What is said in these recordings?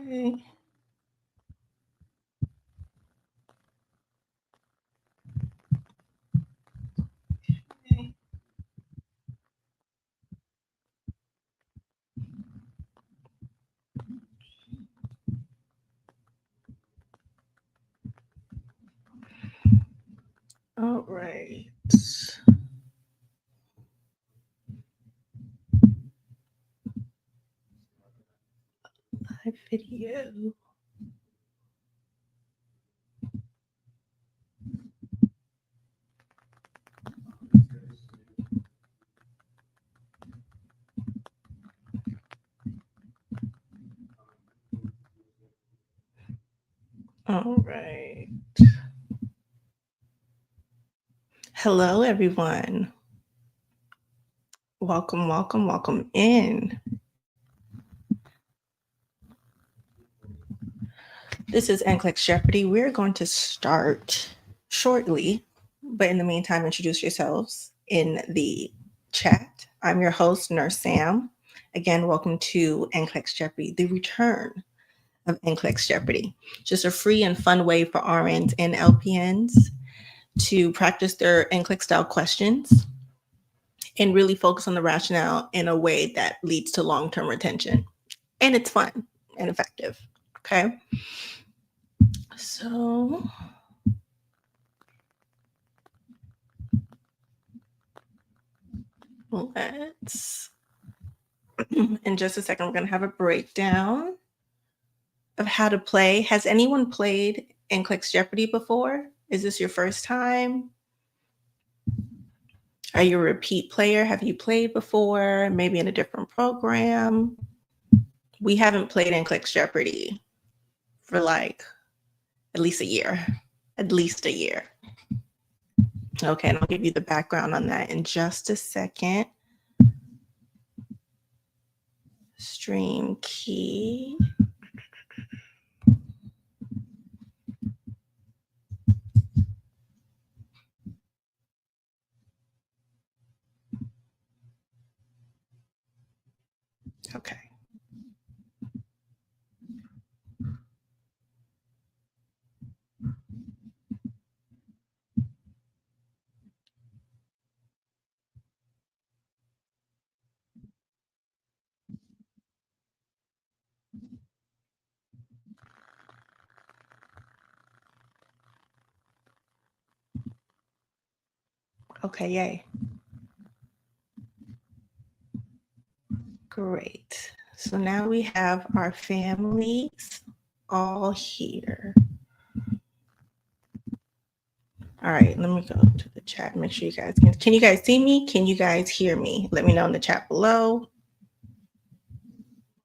Okay. All right. Live video. All right. Hello, everyone. Welcome, welcome, welcome in. This is NCLEX Jeopardy. We're going to start shortly, but in the meantime, introduce yourselves in the chat. I'm your host, Nurse Sam. Again, welcome to NCLEX Jeopardy, the return of NCLEX Jeopardy. Just a free and fun way for RNs and LPNs to practice their NCLEX style questions and really focus on the rationale in a way that leads to long-term retention. And it's fun and effective, okay? So let's, in just a second, we're gonna have a breakdown of how to play. Has anyone played NCLEX Jeopardy before? Is this your first time? Are you a repeat player? Have you played before? Maybe in a different program? We haven't played NCLEX Jeopardy for like at least a year. Okay, and I'll give you the background on that in just a second. Stream key. Okay. Okay, yay. Great. So now we have our families all here. All right, let me go to the chat. Make sure you guys can you guys see me? Can you guys hear me? Let me know in the chat below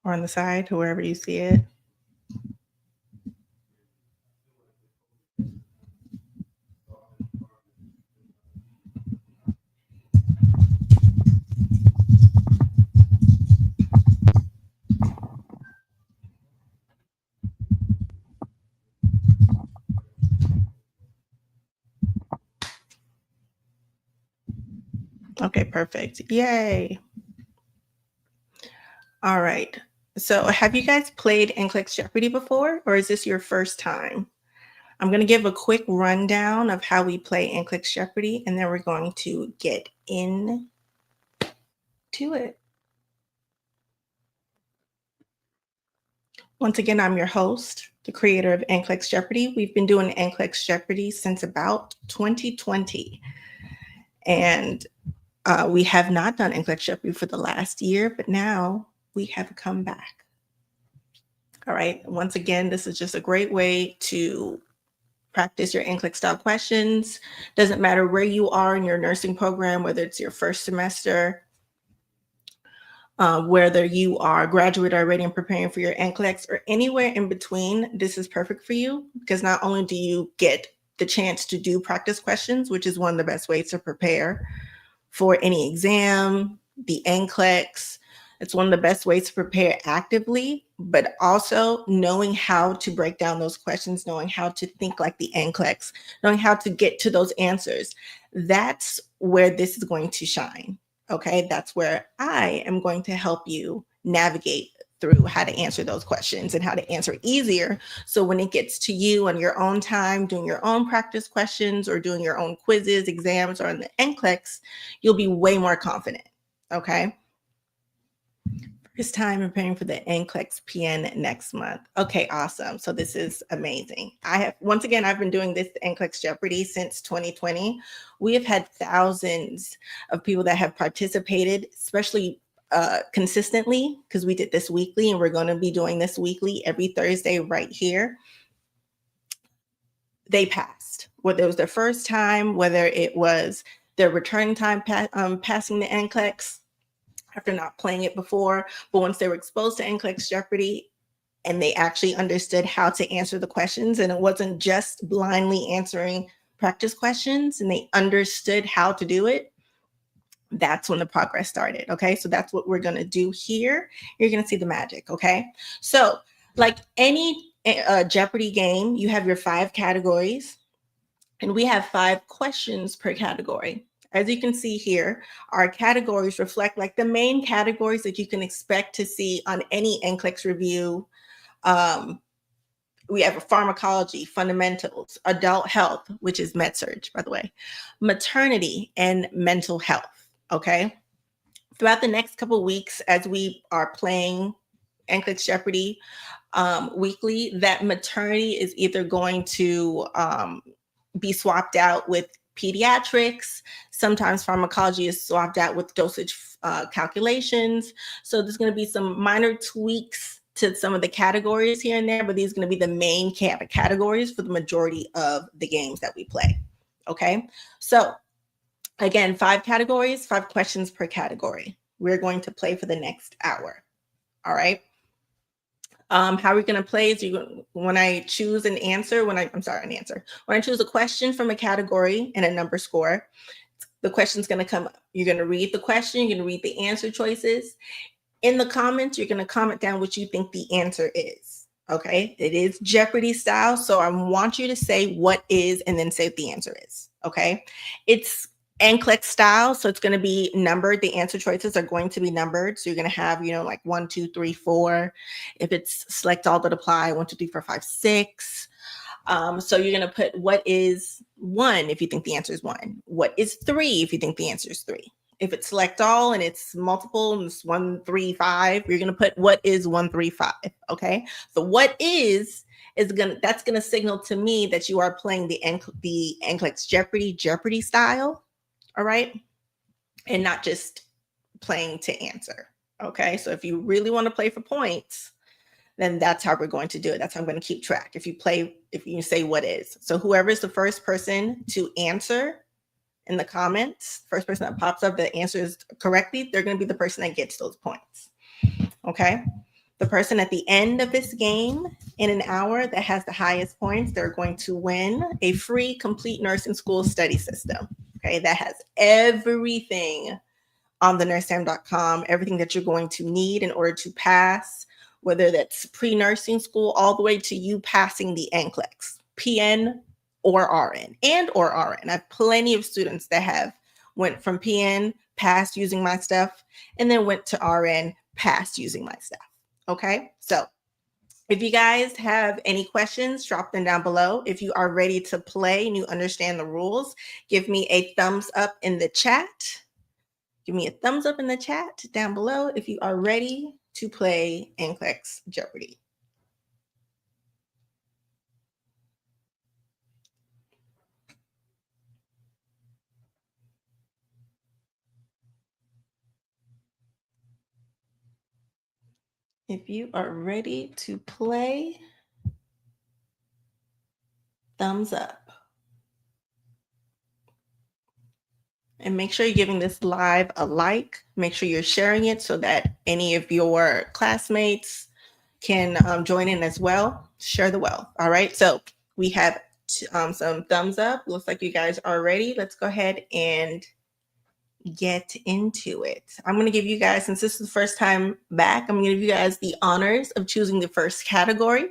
or on the side, wherever you see it. Okay, perfect. Yay. All right. So have you guys played NCLEX Jeopardy before, or is this your first time? I'm going to give a quick rundown of how we play NCLEX Jeopardy, and then we're going to get into it. Once again, I'm your host, the creator of NCLEX Jeopardy. We've been doing NCLEX Jeopardy since about 2020. And we have not done NCLEX Jeopardy for the last year, but now we have come back. All right. Once again, this is just a great way to practice your NCLEX style questions. Doesn't matter where you are in your nursing program, whether it's your first semester, whether you are graduate already and preparing for your NCLEX, or anywhere in between, this is perfect for you because not only do you get the chance to do practice questions, which is one of the best ways to prepare for any exam, the NCLEX. It's one of the best ways to prepare actively, but also knowing how to break down those questions, knowing how to think like the NCLEX, knowing how to get to those answers. That's where this is going to shine. Okay, that's where I am going to help you navigate through how to answer those questions and how to answer easier. So when it gets to you on your own time, doing your own practice questions or doing your own quizzes, exams, or in the NCLEX, you'll be way more confident. Okay. It's time preparing for the NCLEX PN next month. Okay, awesome. So this is amazing. Once again, I've been doing this NCLEX Jeopardy since 2020. We have had thousands of people that have participated, especially consistently, because we did this weekly and we're going to be doing this weekly every Thursday right here. They passed, whether it was their first time, whether it was their returning time passing the NCLEX after not playing it before, but once they were exposed to NCLEX Jeopardy and they actually understood how to answer the questions, and it wasn't just blindly answering practice questions, and they understood how to do it, that's when the progress started. Okay, so that's what we're going to do here. You're going to see the magic. Okay, so like any Jeopardy game, you have your 5 categories, and we have 5 questions per category. As you can see here, our categories reflect like the main categories that you can expect to see on any NCLEX review. We have a pharmacology, fundamentals, adult health, which is med-surg, by the way, maternity, and mental health. Okay. Throughout the next couple of weeks, as we are playing NCLEX Jeopardy weekly, that maternity is either going to be swapped out with pediatrics. Sometimes pharmacology is swapped out with dosage calculations. So there's going to be some minor tweaks to some of the categories here and there, but these are going to be the main categories for the majority of the games that we play. Okay, so again, 5 categories, 5 questions per category. We're going to play for the next hour. All right. How we're going to play is when I choose an answer, when I choose a question from a category and a number score, the question's going to come up. You're going to read the question, you're going to read the answer choices. In the comments, you're going to comment down what you think the answer is. Okay, it is Jeopardy style. So I want you to say what is and then say what the answer is. Okay, it's NCLEX style, so it's going to be numbered. The answer choices are going to be numbered. So you're going to have, like 1, 2, 3, 4. If it's select all that apply, 1, 2, 3, 4, 5, 6. So you're going to put what is 1 if you think the answer is 1. What is 3 if you think the answer is 3. If it's select all and it's multiple and it's 1, 3, 5, you're going to put what is 1, 3, 5. Okay. So what is that's going to signal to me that you are playing the NCLEX Jeopardy style. All right. And not just playing to answer. Okay. So if you really want to play for points, then that's how we're going to do it. That's how I'm going to keep track. If you say what is. So whoever's the first person to answer in the comments, first person that pops up that answers correctly, they're going to be the person that gets those points. Okay. The person at the end of this game in an hour that has the highest points, they're going to win a free complete nursing school study system. Okay, that has everything on the nursesam.com, everything that you're going to need in order to pass, whether that's pre-nursing school all the way to you passing the NCLEX, PN or RN, I have plenty of students that have went from PN, passed using my stuff, and then went to RN, passed using my stuff. Okay, so if you guys have any questions, drop them down below. If you are ready to play and you understand the rules, give me a thumbs up in the chat. Give me a thumbs up in the chat down below if you are ready to play NCLEX Jeopardy. If you are ready to play, thumbs up. And make sure you're giving this live a like. Make sure you're sharing it so that any of your classmates can join in as well. Share the wealth. All right. So we have some thumbs up. Looks like you guys are ready. Let's go ahead and get into it. I'm going to give you guys, since this is the first time back, I'm going to give you guys the honors of choosing the first category.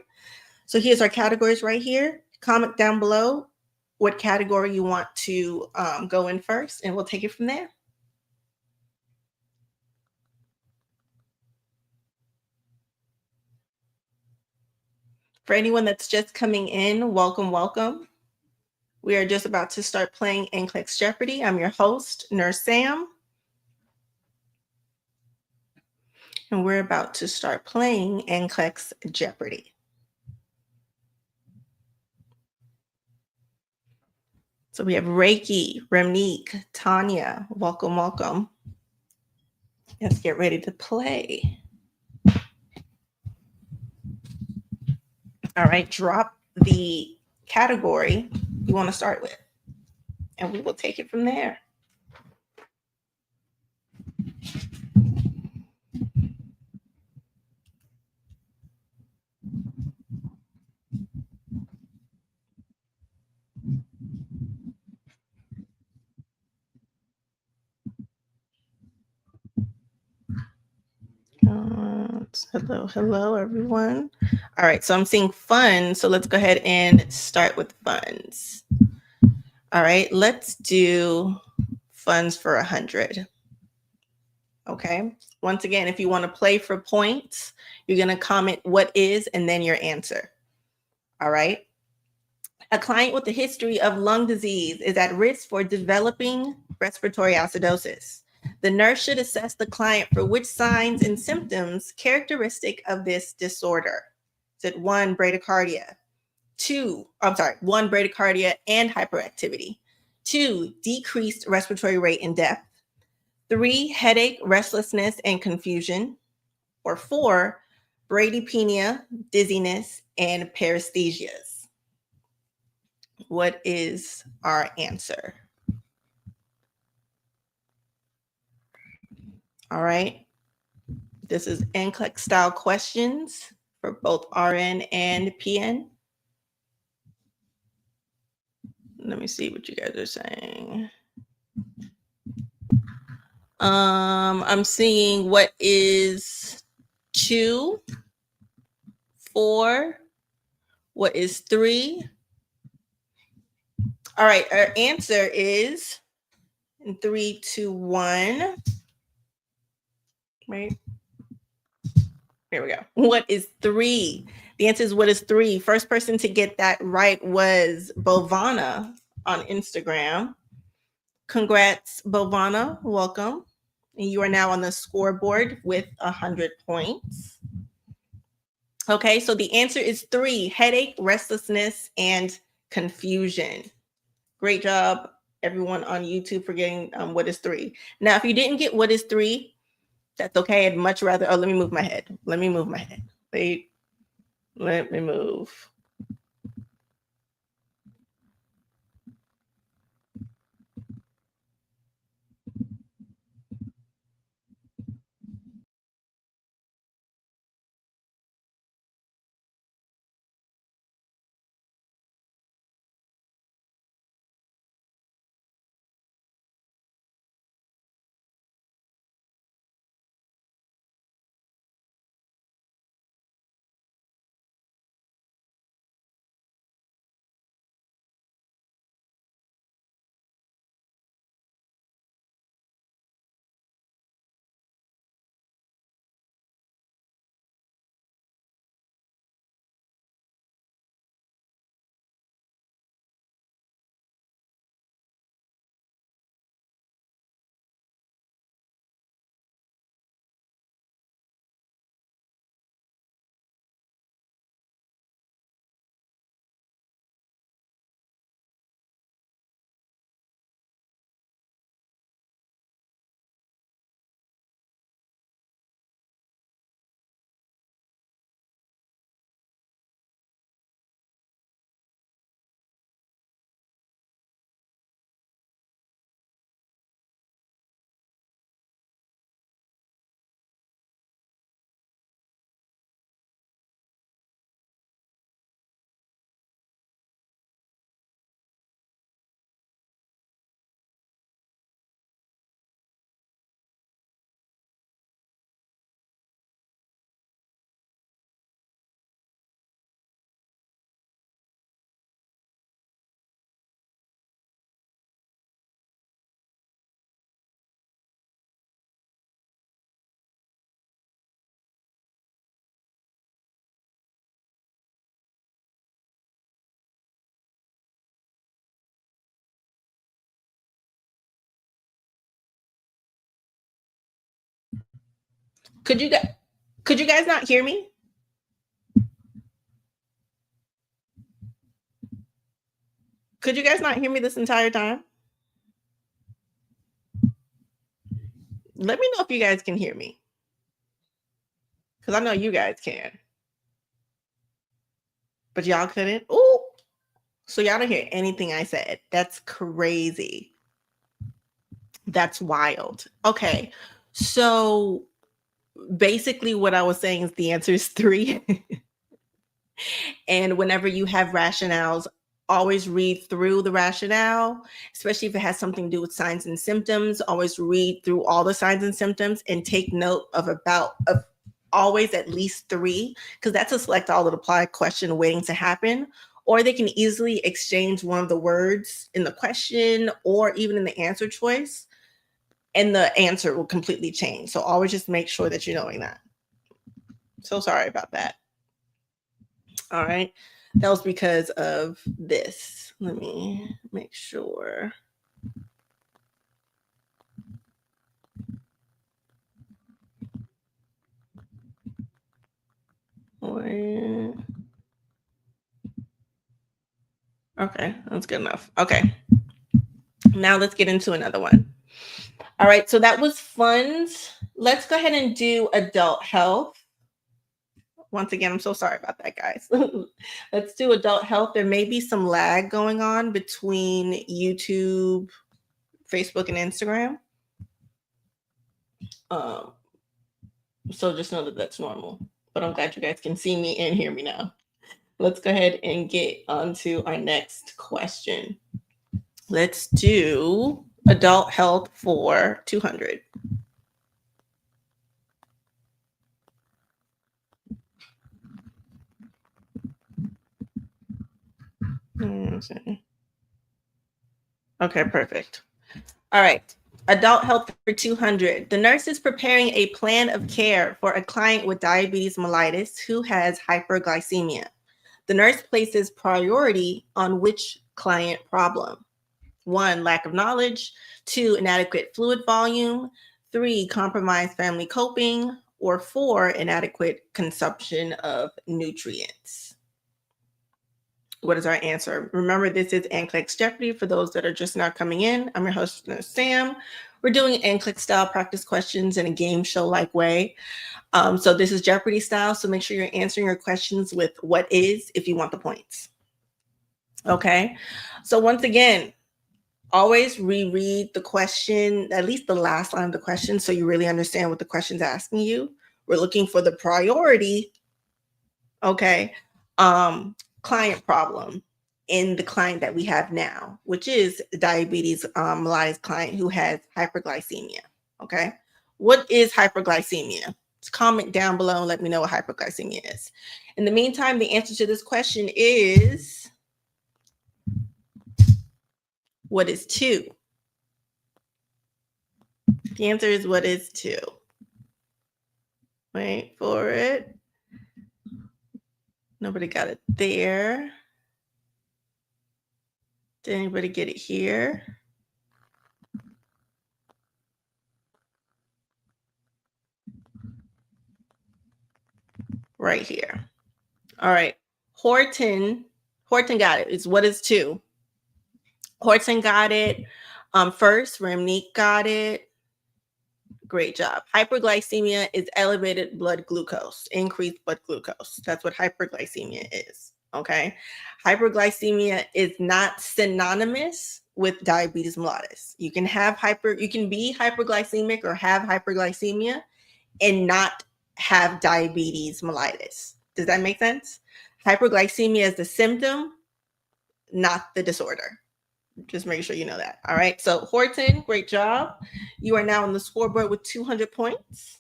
So here's our categories right here. Comment down below what category you want to go in first, and we'll take it from there. For anyone that's just coming in, welcome, welcome. We are just about to start playing NCLEX Jeopardy. I'm your host, Nurse Sam. And we're about to start playing NCLEX Jeopardy. So we have Reiki, Ramneek, Tanya. Welcome, welcome. Let's get ready to play. All right, drop the category you want to start with, and we will take it from there. Hello, everyone. All right, so I'm seeing funds, so let's go ahead and start with funds. All right, let's do funds for 100. Okay, once again, if you want to play for points, you're going to comment what is and then your answer. All right. A client with a history of lung disease is at risk for developing respiratory acidosis. The nurse should assess the client for which signs and symptoms characteristic of this disorder. Is it 1, bradycardia? 1, bradycardia and hyperactivity. 2, decreased respiratory rate and depth. 3, headache, restlessness, and confusion. Or 4, bradypnea, dizziness, and paresthesias. What is our answer? All right. This is NCLEX style questions for both RN and PN. Let me see what you guys are saying. I'm seeing what is 2, 4, what is 3. All right, our answer is 3, 2, 1. Right. Here we go. What is 3? The answer is what is 3. First person to get that right was Bovana on Instagram. Congrats, Bovana. Welcome. And you are now on the scoreboard with 100 points. Okay, so the answer is 3, headache, restlessness, and confusion. Great job, everyone on YouTube, for getting what is 3. Now, if you didn't get what is 3, that's okay. I'd much rather, let me move my head. Let me move. Could you guys not hear me? Could you guys not hear me this entire time? Let me know if you guys can hear me, because I know you guys can, but y'all couldn't. Ooh, so y'all don't hear anything I said. That's crazy. That's wild. Okay, so basically what I was saying is the answer is 3. And whenever you have rationales, always read through the rationale, especially if it has something to do with signs and symptoms. Always read through all the signs and symptoms and take note of always at least 3, because that's a select all that apply question waiting to happen. Or they can easily exchange one of the words in the question or even in the answer choice, and the answer will completely change. So always just make sure that you're knowing that. So sorry about that. All right. That was because of this. Let me make sure. Okay, that's good enough. Okay. Now let's get into another one. All right, so that was funds. Let's go ahead and do adult health. Once again, I'm so sorry about that, guys. Let's do adult health. There may be some lag going on between YouTube, Facebook, and Instagram. So just know that that's normal. But I'm glad you guys can see me and hear me now. Let's go ahead and get on to our next question. Let's do adult health for 200. Okay, perfect. All right. Adult health for 200. The nurse is preparing a plan of care for a client with diabetes mellitus who has hyperglycemia. The nurse places priority on which client problem? 1, lack of knowledge. 2, inadequate fluid volume. 3, compromised family coping. Or 4, inadequate consumption of nutrients. What is our answer? Remember, this is NCLEX Jeopardy. For those that are just now coming in, I'm your host, Sam. We're doing NCLEX style practice questions in a game show like way. So this is Jeopardy style. So make sure you're answering your questions with what is if you want the points. Okay. So once again, always reread the question, at least the last line of the question, so you really understand what the question's asking you. We're looking for the priority. Okay. Client problem in the client that we have now, which is diabetes mellitus client who has hyperglycemia. Okay. What is hyperglycemia? Just comment down below and let me know what hyperglycemia is. In the meantime, the answer to this question is, what is 2? The answer is, what is 2? Wait for it. Nobody got it there. Did anybody get it here? Right here. All right. Horton got it. It's what is 2? Horton got it. First, Ramneek got it. Great job. Hyperglycemia is elevated blood glucose, increased blood glucose. That's what hyperglycemia is. Okay. Hyperglycemia is not synonymous with diabetes mellitus. You can be hyperglycemic or have hyperglycemia and not have diabetes mellitus. Does that make sense? Hyperglycemia is the symptom, not the disorder. Just make sure you know that. All right. So Horton, great job. You are now on the scoreboard with 200 points.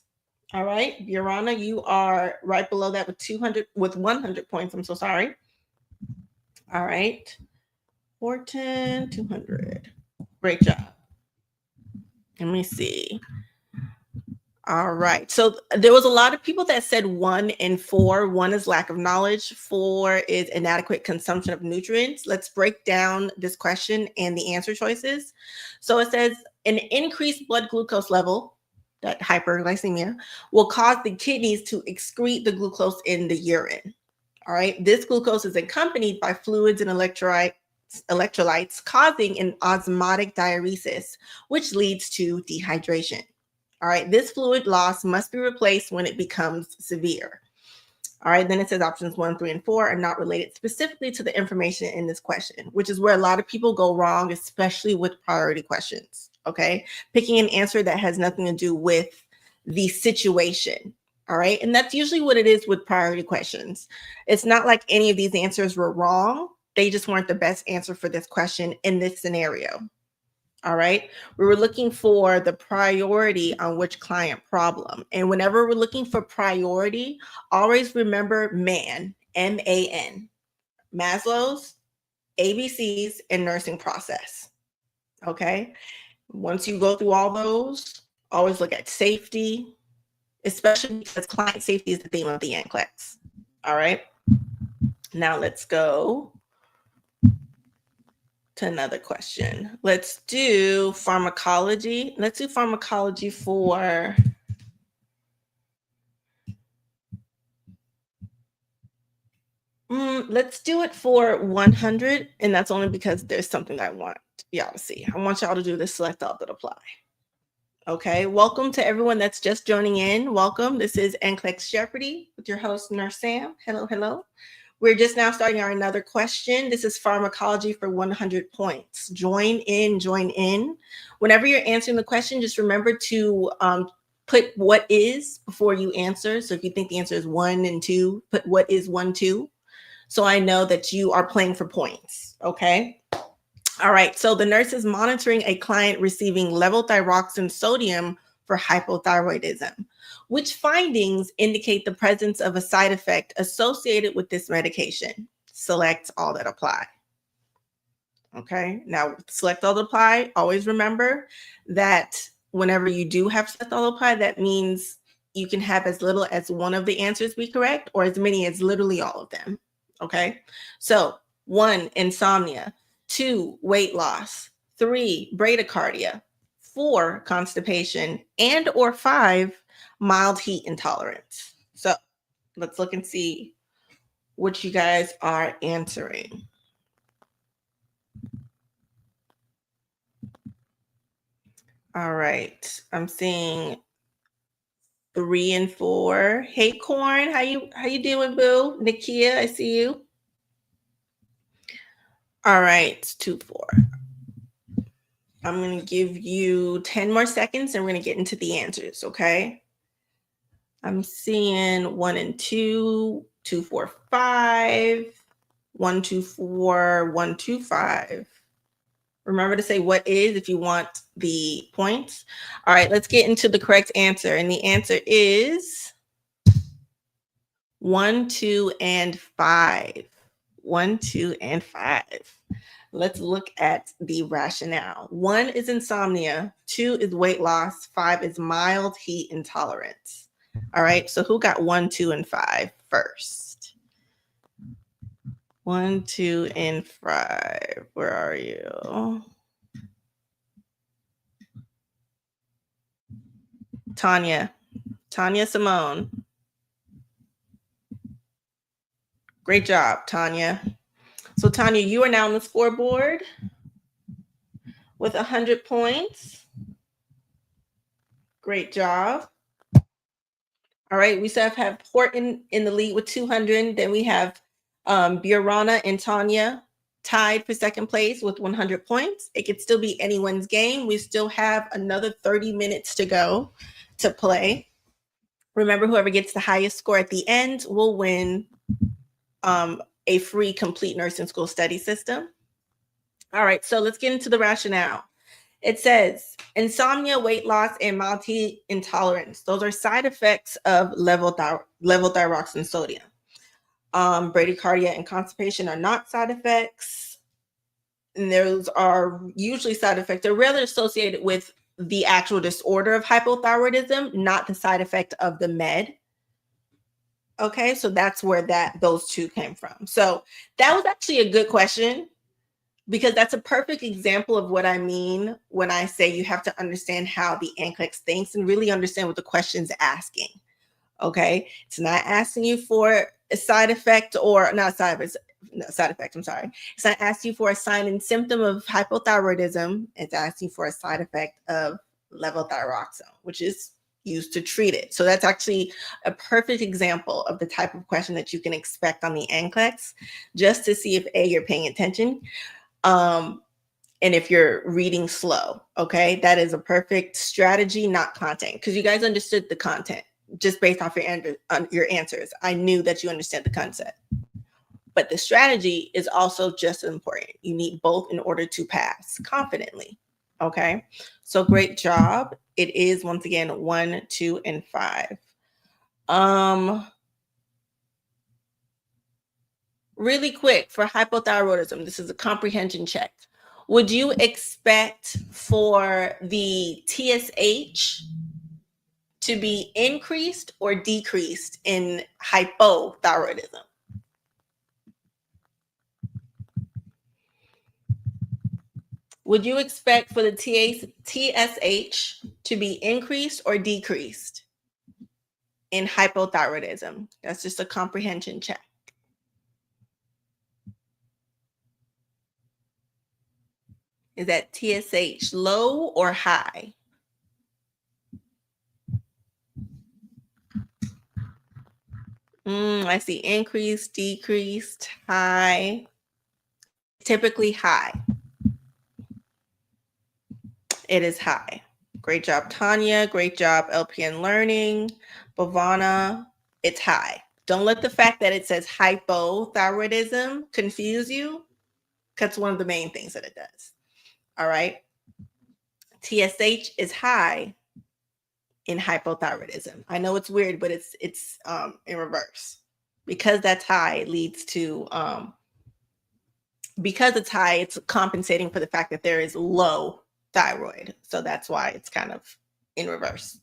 All right. Burana, you are right below that with 100 points. I'm so sorry. All right. Horton, 200. Great job. Let me see. All right. So there was a lot of people that said 1 and 4. 1 is lack of knowledge. 4 is inadequate consumption of nutrients. Let's break down this question and the answer choices. So it says an increased blood glucose level that hyperglycemia, will cause the kidneys to excrete the glucose in the urine. All right. This glucose is accompanied by fluids and electrolytes, causing an osmotic diuresis, which leads to dehydration. All right. This fluid loss must be replaced when it becomes severe. All right, then it says options 1, 3, and 4 are not related specifically to the information in this question, which is where a lot of people go wrong, especially with priority questions. Okay, picking an answer that has nothing to do with the situation. All right, and that's usually what it is with priority questions. It's not like any of these answers were wrong, they just weren't the best answer for this question in this scenario. All right. We were looking for the priority on which client problem. And whenever we're looking for priority, always remember MAN, M-A-N, Maslow's, ABCs, and nursing process. Okay. Once you go through all those, always look at safety, especially because client safety is the theme of the NCLEX. All right. Now let's go to another question. Let's do pharmacology. Let's do pharmacology for let's do it for 100, and that's only because there's something that I want y'all to see. I want y'all to do the select all that apply. Okay, welcome to everyone that's just joining in. Welcome. This is NCLEX Jeopardy with your host, Nurse Sam. Hello, hello. We're just now starting our another question. This is pharmacology for 100 points. Join in, join in. Whenever you're answering the question, just remember to put what is before you answer. So if you think the answer is 1 and 2, put what is 1, 2. So I know that you are playing for points, okay? All right, so the nurse is monitoring a client receiving levothyroxine sodium for hypothyroidism. Which findings indicate the presence of a side effect associated with this medication? Select all that apply. Okay, now select all that apply. Always remember that whenever you do have select all apply, that means you can have as little as one of the answers be correct or as many as literally all of them. Okay, so 1, insomnia, 2, weight loss, 3, bradycardia, 4, constipation, and or 5, mild heat intolerance. So let's look and see what you guys are answering. All right, I'm seeing 3 and 4. Hey, Corn, how you doing, boo? Nakia, I see you. All right, 2, 4. I'm going to give you 10 more seconds and we're going to get into the answers, okay? I'm seeing 1 and 2, 2, 4, 5, 1, 2, 4, 1, 2, 5. Remember to say what is if you want the points. All right, let's get into the correct answer. And the answer is 1, 2, and 5. 1, 2, and 5. Let's look at the rationale. 1 is insomnia, 2 is weight loss, 5 is mild heat intolerance. All right, so who got 1, 2, and 5 first? 1, 2, and 5. Where are you? Tanya Simone. Great job, Tanya. So Tanya, you are now on the scoreboard with 100 points. Great job. All right, we still have Horton in the lead with 200. Then we have Biorana and Tanya tied for second place with 100 points. It could still be anyone's game. We still have another 30 minutes to go to play. Remember, whoever gets the highest score at the end will win a free complete nursing school study system. All right, so let's get into the rationale. It says insomnia, weight loss, and mild heat intolerance. Those are side effects of levothyroxine sodium. Bradycardia and constipation are not side effects. And those are usually side effects. They're rather associated with the actual disorder of hypothyroidism, not the side effect of the med. Okay, so that's where those two came from. So that was actually a good question. because that's a perfect example of what I mean when I say you have to understand how the NCLEX thinks and really understand what the question's asking. Okay, it's not asking you for a side effect or not side effect. I'm sorry. It's not asking you for a sign and symptom of hypothyroidism. It's asking for a side effect of levothyroxine, which is used to treat it. So that's actually a perfect example of the type of question that you can expect on the NCLEX, just to see if A, you're paying attention, and if you're reading slow. Okay, that is a perfect strategy, not content, because you guys understood the content just based off your answers. I knew that you understand the concept. But the strategy is also just as important. You need both in order to pass confidently. Okay, so great job. It is once again 1, 2, and 5. Really quick for hypothyroidism, this is a comprehension check. Would you expect for the TSH to be increased or decreased in hypothyroidism? Would you expect for the TSH to be increased or decreased in hypothyroidism? That's just a comprehension check. Is that TSH low or high? I see increased, decreased, high. Typically high. It is high. Great job, Tanya. Great job, LPN Learning. Bhavana, it's high. Don't let the fact that it says hypothyroidism confuse you. That's one of the main things that it does. All right. TSH is high in hypothyroidism. I know it's weird, but it's in reverse. Because that's high, it leads to because it's high, it's compensating for the fact that there is low thyroid. So that's why it's kind of in reverse.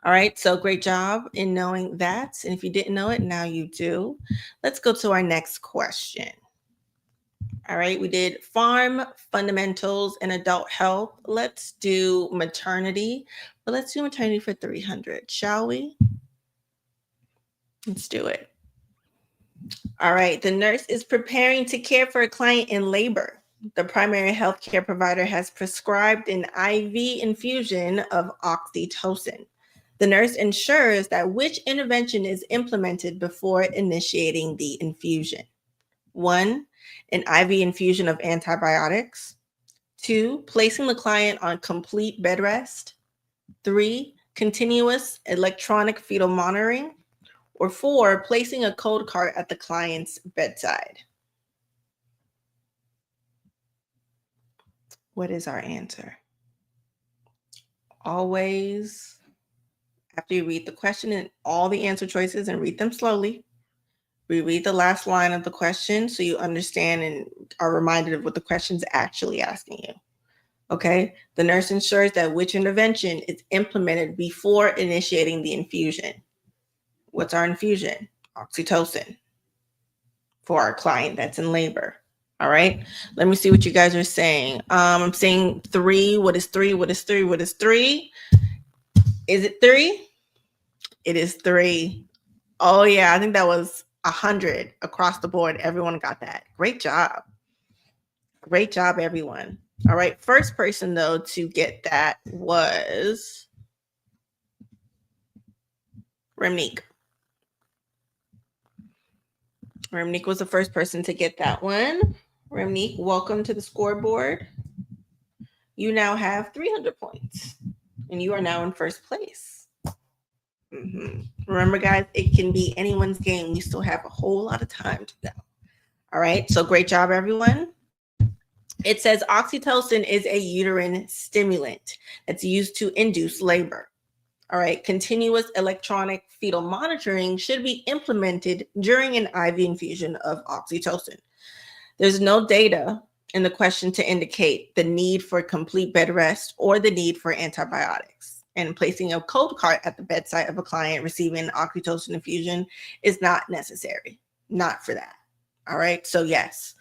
All right, so great job in knowing that. And if you didn't know it, now you do. Let's go to our next question. All right, we did pharm fundamentals and adult health. Let's do maternity, but let's do maternity for 300, shall we? Let's do it. All right, the nurse is preparing to care for a client in labor. The primary healthcare provider has prescribed an IV infusion of oxytocin. The nurse ensures that which intervention is implemented before initiating the infusion. 1, an IV infusion of antibiotics. 2, placing the client on complete bed rest. 3, continuous electronic fetal monitoring. Or 4, placing a code cart at the client's bedside. What is our answer? Always, after you read the question and all the answer choices and read them slowly, reread the last line of the question so you understand and are reminded of what the question's actually asking you. Okay, the nurse ensures that which intervention is implemented before initiating the infusion. What's our infusion? Oxytocin for our client that's in labor. All right, let me see what you guys are saying. I'm saying 3. What is 3? What is 3? What is 3? Is it 3? It is 3. Oh yeah, I think that was 100 across the board. Everyone got that. Great job. Great job, everyone. All right, first person though to get that was Remnique. Remnique was the first person to get that one. Remnique, welcome to the scoreboard. You now have 300 points, and you are now in first place. Remember, guys, it can be anyone's game. We still have a whole lot of time to go. All right, so great job, everyone. It says oxytocin is a uterine stimulant that's used to induce labor. All right, continuous electronic fetal monitoring should be implemented during an IV infusion of oxytocin. There's no data in the question to indicate the need for complete bed rest or the need for antibiotics. And placing a code cart at the bedside of a client receiving an oxytocin infusion is not necessary, not for that. All right, so yes,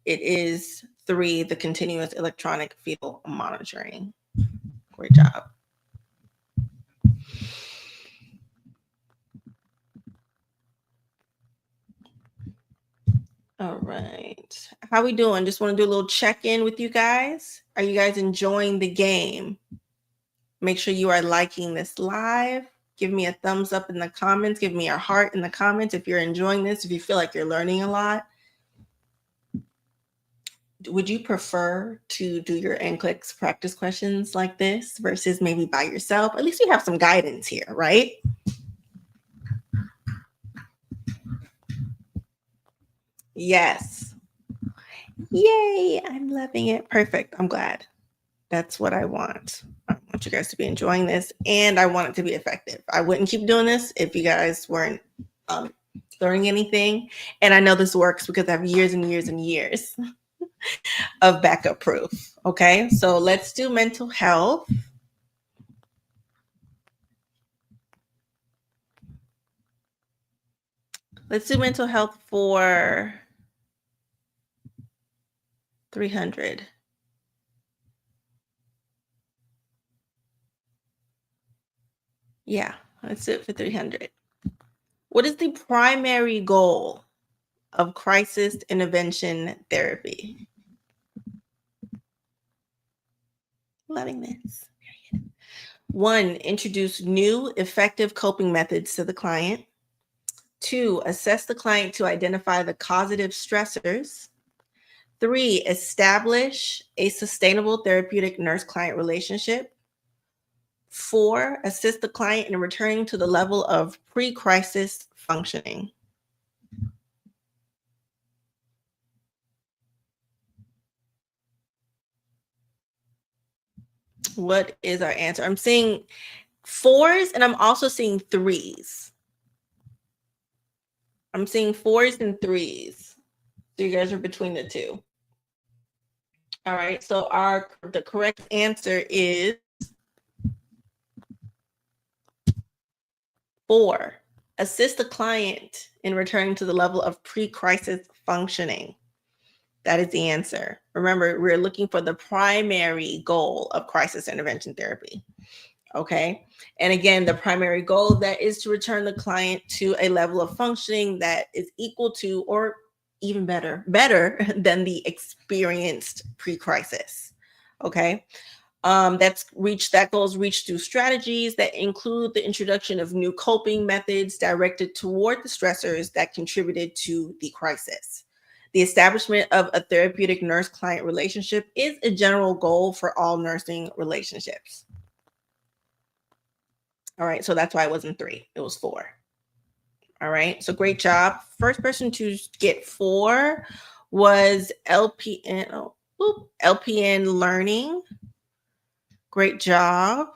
it is 3, the continuous electronic fetal monitoring. Great job. All right. How we doing? Just want to do a little check-in with you guys. Are you guys enjoying the game? Make sure you are liking this live. Give me a thumbs up in the comments. Give me a heart in the comments if you're enjoying this, if you feel like you're learning a lot. Would you prefer to do your NCLEX practice questions like this versus maybe by yourself? At least you have some guidance here, right? Yes. Yay, I'm loving it. Perfect. I'm glad. That's what I want. I want you guys to be enjoying this, and I want it to be effective. I wouldn't keep doing this if you guys weren't learning anything. And I know this works because I have years and years and years of backup proof. Okay, so let's do mental health. Let's do mental health for 300. Yeah, let's do it for 300. What is the primary goal of crisis intervention therapy? Loving this. 1, introduce new effective coping methods to the client. 2, assess the client to identify the causative stressors. 3, establish a sustainable therapeutic nurse-client relationship. 4, assist the client in returning to the level of pre-crisis functioning. What is our answer? I'm seeing 4s and I'm also seeing 3s. I'm seeing 4s and 3s. So you guys are between the two. All right, so the correct answer is 4. Assist the client in returning to the level of pre-crisis functioning. That is the answer. Remember, we're looking for the primary goal of crisis intervention therapy. Okay. And again, the primary goal that is to return the client to a level of functioning that is equal to or even better than the experienced pre-crisis. Okay. That goal is reached through strategies that include the introduction of new coping methods directed toward the stressors that contributed to the crisis. The establishment of a therapeutic nurse-client relationship is a general goal for all nursing relationships. All right, so that's why it wasn't 3, it was 4. All right, so great job. First person to get 4 was LPN, LPN Learning. Great job.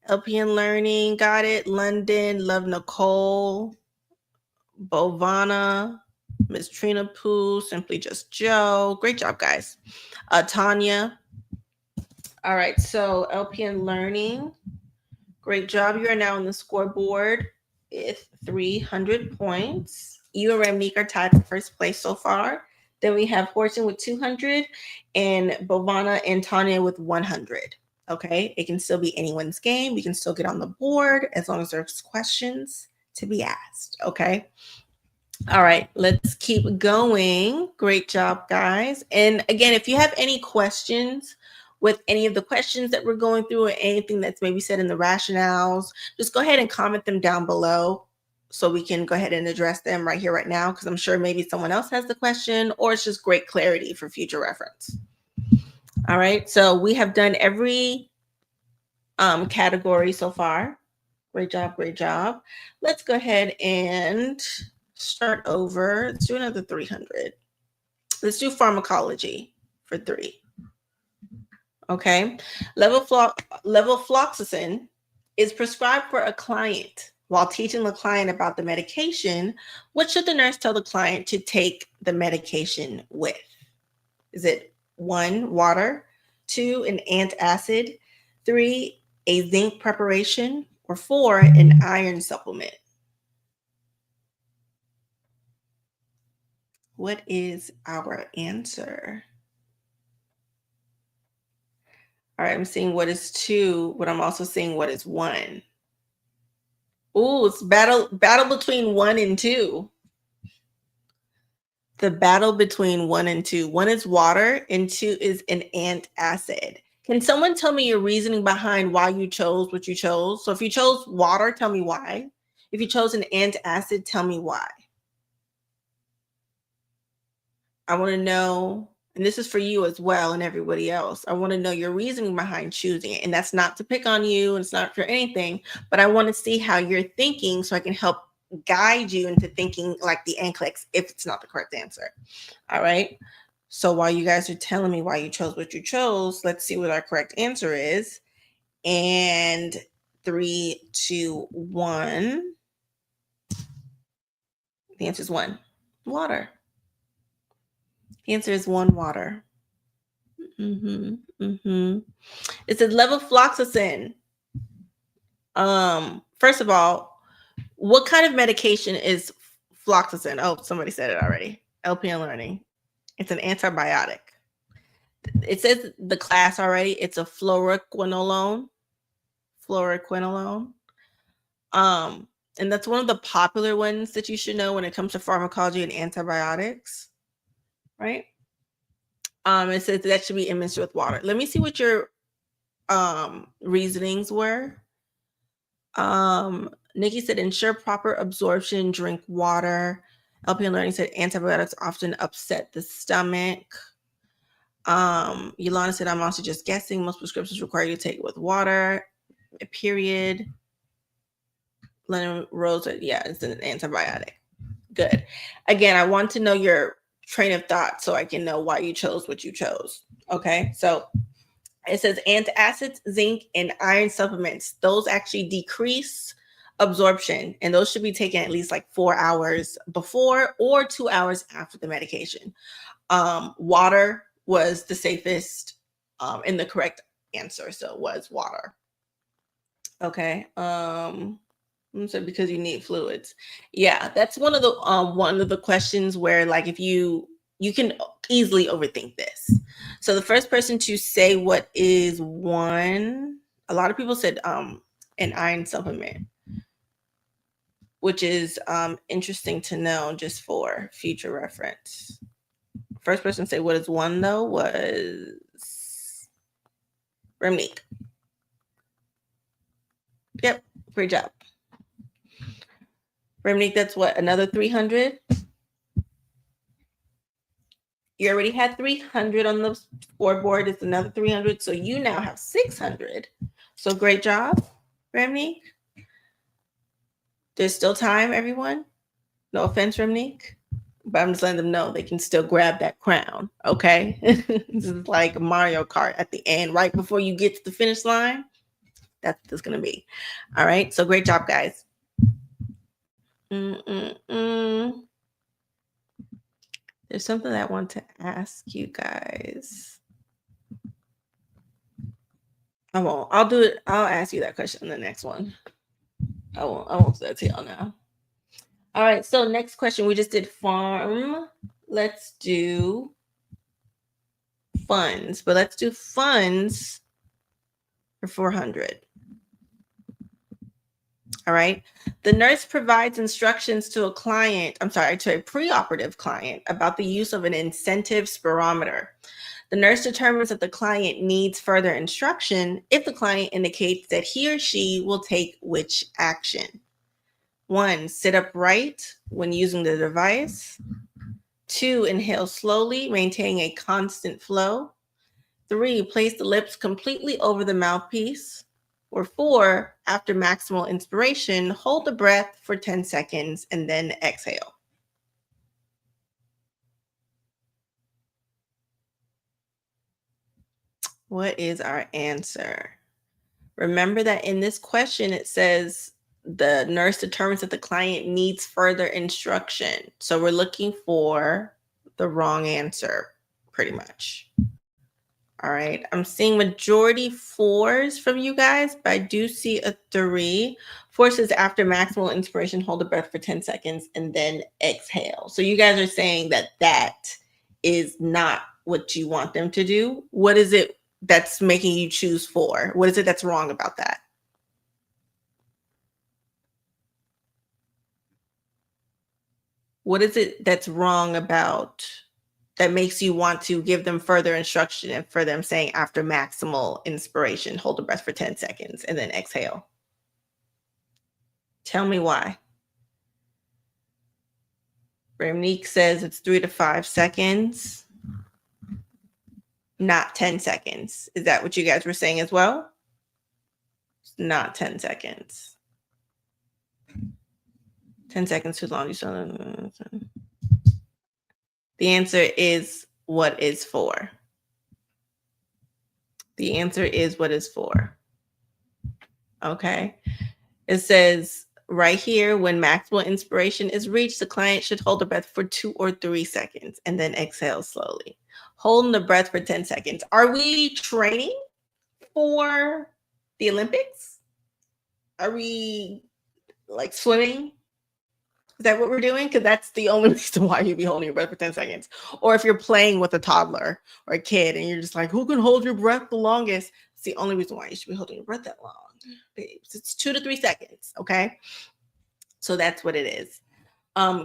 LPN Learning, got it. London, Love Nicole, Bovana, Miss Trina Pooh, Simply Just Joe. Great job, guys. Tanya. All right, so LPN Learning. Great job. You are now on the scoreboard with 300 points. You and Ramneek are tied for first place so far. Then we have Horton with 200 and Bovana and Tanya with 100. Okay, it can still be anyone's game. We can still get on the board as long as there's questions to be asked. Okay. All right, let's keep going. Great job, guys. And again, if you have any questions with any of the questions that we're going through or anything that's maybe said in the rationales, just go ahead and comment them down below so we can go ahead and address them right here, right now, because I'm sure maybe someone else has the question or it's just great clarity for future reference. All right, so we have done every category so far. Great job, great job. Let's go ahead and start over. Let's do another 300. Let's do pharmacology for 3. Okay. Levofloxacin is prescribed for a client. While teaching the client about the medication, what should the nurse tell the client to take the medication with? Is it 1, water, 2, an antacid, 3, a zinc preparation, or 4, an iron supplement? What is our answer? All right, I'm seeing what is 2, but I'm also seeing what is 1. Ooh, it's battle between 1 and 2. The battle between 1 and 2. 1 is water and 2 is an antacid. Can someone tell me your reasoning behind why you chose what you chose? So if you chose water, tell me why. If you chose an antacid, tell me why. I want to know, and this is for you as well and everybody else. I want to know your reasoning behind choosing it. And that's not to pick on you, and it's not for anything, but I want to see how you're thinking so I can help guide you into thinking like the NCLEX if it's not the correct answer. All right. So while you guys are telling me why you chose what you chose, let's see what our correct answer is. And 3, 2, 1. The answer is 1. Water. The answer is 1, water. It says levofloxacin. First of all, what kind of medication is fluoxetine? Oh, somebody said it already. LPN learning. It's an antibiotic. It says the class already. It's a fluoroquinolone. And that's one of the popular ones that you should know when it comes to pharmacology and antibiotics, right? It says that should be administered with water. Let me see what your reasonings were. Nikki said ensure proper absorption, drink water. LPN learning said antibiotics often upset the stomach. Yolanda said I'm also just guessing. Most prescriptions require you to take it with water. Period. Lennon Rose said, yeah, it's an antibiotic. Good. Again, I want to know your train of thought so I can know why you chose what you chose. Okay, so it says antacids, zinc, and iron supplements. Those actually decrease absorption, and those should be taken at least like 4 hours before or 2 hours after the medication. Water was the safest and the correct answer, so it was water. Okay. So because you need fluids. Yeah, that's one of the questions where like if you can easily overthink this. So the first person to say what is 1, a lot of people said an iron supplement, which is interesting to know just for future reference. First person to say what is 1 though was Remnick. Yep, great job. Remnick, that's what, another 300? You already had 300 on the scoreboard. It's another 300. So you now have 600. So great job, Remnick. There's still time, everyone. No offense, Remnick. But I'm just letting them know they can still grab that crown. Okay. This is like Mario Kart at the end, right before you get to the finish line. That's what it's going to be. All right. So great job, guys. There's something that I want to ask you guys. I won't. I'll do it. I'll ask you that question in the next one. I won't say that to y'all now. All right. So next question. We just did farm. Let's do funds. But let's do funds for 400. All right. The nurse provides instructions to a preoperative client about the use of an incentive spirometer. The nurse determines that the client needs further instruction if the client indicates that he or she will take which action. 1, sit upright when using the device. 2, inhale slowly, maintaining a constant flow. 3, place the lips completely over the mouthpiece. Or 4, after maximal inspiration, hold the breath for 10 seconds and then exhale. What is our answer? Remember that in this question, it says the nurse determines that the client needs further instruction. So we're looking for the wrong answer, pretty much. All right. I'm seeing majority 4s from you guys, but I do see a 3. 4 says after maximal inspiration, hold the breath for 10 seconds and then exhale. So you guys are saying that that is not what you want them to do. What is it that's making you choose 4? What is it that's wrong about that? What is it that's wrong about that makes you want to give them further instruction and for them saying after maximal inspiration, hold the breath for 10 seconds and then exhale? Tell me why. Ramneek says it's 3 to 5 seconds, not 10 seconds. Is that what you guys were saying as well? It's not 10 seconds. 10 seconds too long. The answer is what is 4. The answer is what is 4. Okay. It says right here, when maximal inspiration is reached, the client should hold the breath for 2 or 3 seconds and then exhale slowly. Holding the breath for 10 seconds. Are we training for the Olympics? Are we like swimming? Is that what we're doing? Because that's the only reason why you'd be holding your breath for 10 seconds. Or if you're playing with a toddler or a kid and you're just like, who can hold your breath the longest? It's the only reason why you should be holding your breath that long, babes. It's 2 to 3 seconds, okay? So that's what it is.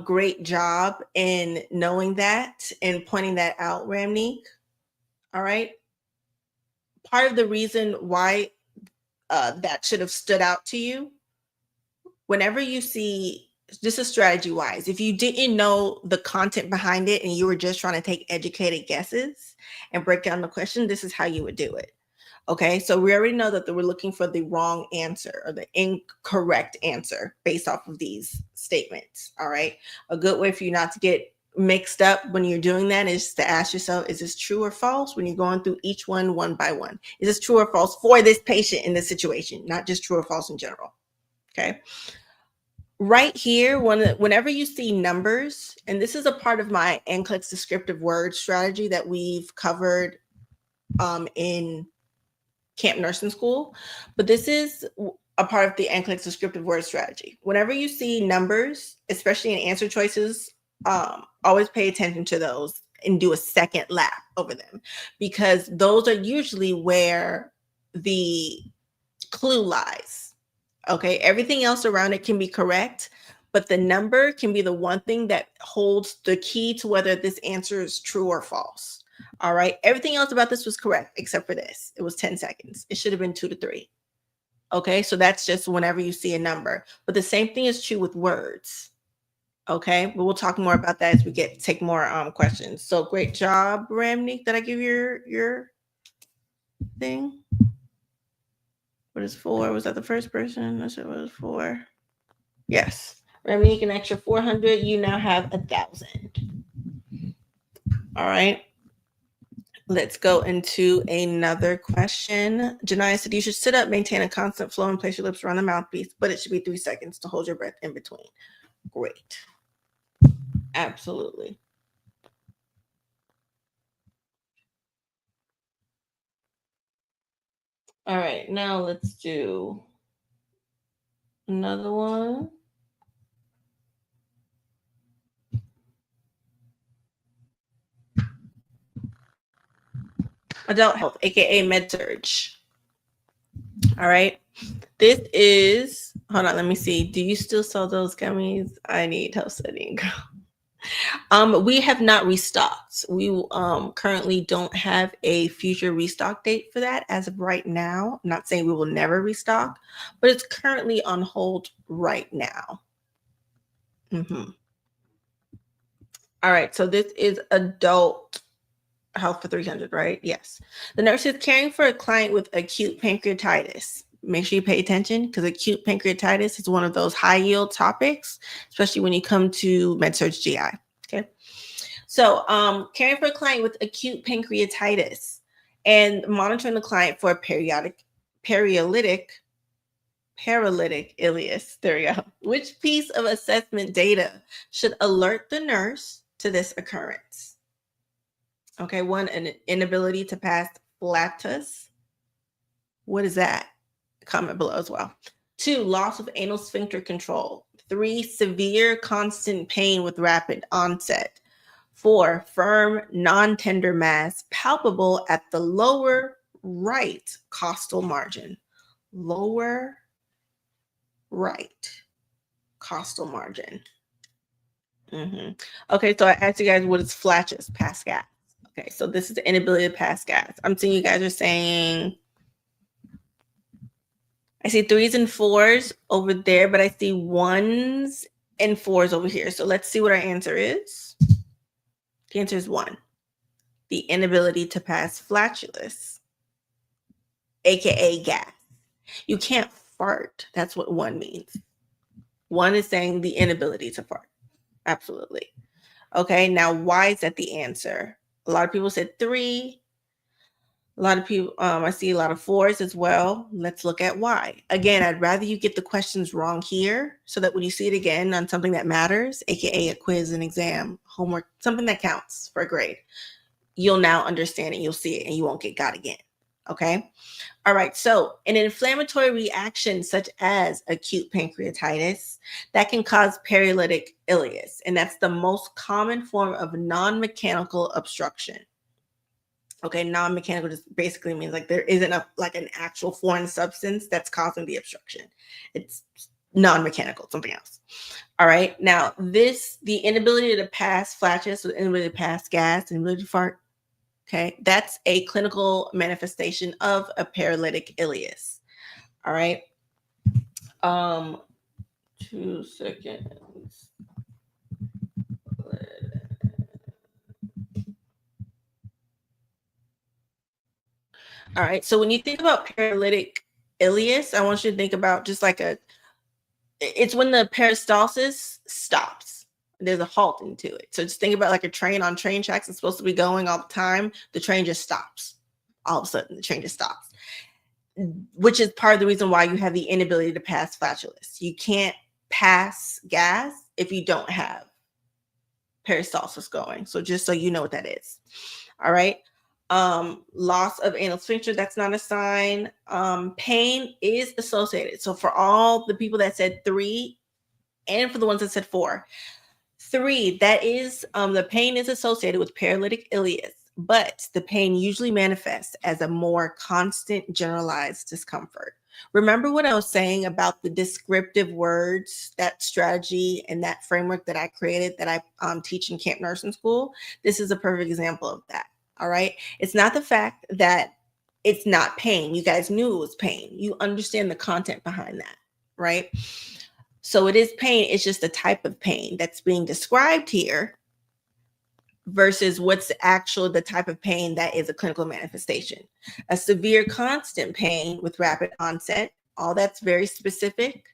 Great job in knowing that and pointing that out, Ramneek. All right. Part of the reason why that should have stood out to you, whenever you see, this is strategy wise, if you didn't know the content behind it and you were just trying to take educated guesses and break down the question, this is how you would do it. Okay, so we already know that we're looking for the wrong answer or the incorrect answer based off of these statements. All right, a good way for you not to get mixed up when you're doing that is to ask yourself, is this true or false when you're going through each one by one? Is this true or false for this patient in this situation, not just true or false in general? Okay. Right here, whenever you see numbers, and this is a part of my NCLEX descriptive word strategy that we've covered in Camp Nursing School, but this is a part of the NCLEX descriptive word strategy. Whenever you see numbers, especially in answer choices, always pay attention to those and do a second lap over them, because those are usually where the clue lies. Okay, everything else around it can be correct, but the number can be the one thing that holds the key to whether this answer is true or false. All right, everything else about this was correct except for this. It was 10 seconds. It should have been 2 to 3. Okay, so that's just whenever you see a number, but the same thing is true with words. Okay, but we'll talk more about that as we take more questions. So great job, Ramneek. Did I give your thing? What is 4? Was that the first person? I said, what is 4? Yes. Ramneek, an extra 400. You now have 1,000. All right. Let's go into another question. Janaya said you should sit up, maintain a constant flow, and place your lips around the mouthpiece, but it should be 3 seconds to hold your breath in between. Great. Absolutely. All right, now let's do another one. Adult health, aka med-surg. All right. This is, hold on, let me see. Do you still sell those gummies? I need help studying. We have not restocked. We currently don't have a future restock date for that as of right now. I'm not saying we will never restock, but it's currently on hold right now. All right, so this is adult health for 300, right? Yes. The nurse is caring for a client with acute pancreatitis. Make sure you pay attention because acute pancreatitis is one of those high yield topics, especially when you come to med-surg GI. Okay. So caring for a client with acute pancreatitis and monitoring the client for paralytic ileus. There we go. Which piece of assessment data should alert the nurse to this occurrence? Okay, 1, an inability to pass flatus. What is that? Comment below as well. 2, loss of anal sphincter control. 3, severe constant pain with rapid onset. 4, firm non-tender mass palpable at the lower right costal margin. Lower right costal margin. Okay, so I asked you guys, what is flatus? Pass gas. Okay, so this is the inability to pass gas. I'm seeing you guys are saying, I see 3s and 4s over there, but I see 1s and 4s over here. So let's see what our answer is. The answer is 1. The inability to pass flatulence, aka gas. You can't fart. That's what 1 means. 1 is saying the inability to fart. Absolutely. Okay, now why is that the answer? A lot of people said 3. A lot of people, I see a lot of 4s as well. Let's look at why. Again, I'd rather you get the questions wrong here so that when you see it again on something that matters, aka a quiz, an exam, homework, something that counts for a grade, you'll now understand it, you'll see it, and you won't get got again. Okay? All right, so an inflammatory reaction such as acute pancreatitis that can cause paralytic ileus, and that's the most common form of non-mechanical obstruction. Okay, non-mechanical just basically means like there isn't like an actual foreign substance that's causing the obstruction. It's non-mechanical, something else. All right, now the inability to pass flatulence, the inability to pass gas, the inability to fart, okay, that's a clinical manifestation of a paralytic ileus. All right. 2 seconds. All right. So when you think about paralytic ileus, I want you to think about just like it's when the peristalsis stops. There's a halting to it. So just think about like a train on train tracks. It's supposed to be going all the time. The train just stops. All of a sudden, the train just stops, which is part of the reason why you have the inability to pass flatulence. You can't pass gas if you don't have peristalsis going. So just so you know what that is. All right. Loss of anal sphincter, that's not a sign. Pain is associated. So for all the people that said 3 and for the ones that said 4, 3, that is the pain is associated with paralytic ileus, but the pain usually manifests as a more constant generalized discomfort. Remember what I was saying about the descriptive words, that strategy and that framework that I created that I teach in camp nursing school? This is a perfect example of that. All right. It's not the fact that it's not pain. You guys knew it was pain. You understand the content behind that, right? So it is pain. It's just the type of pain that's being described here versus what's the type of pain that is a clinical manifestation. A severe constant pain with rapid onset, all that's very specific.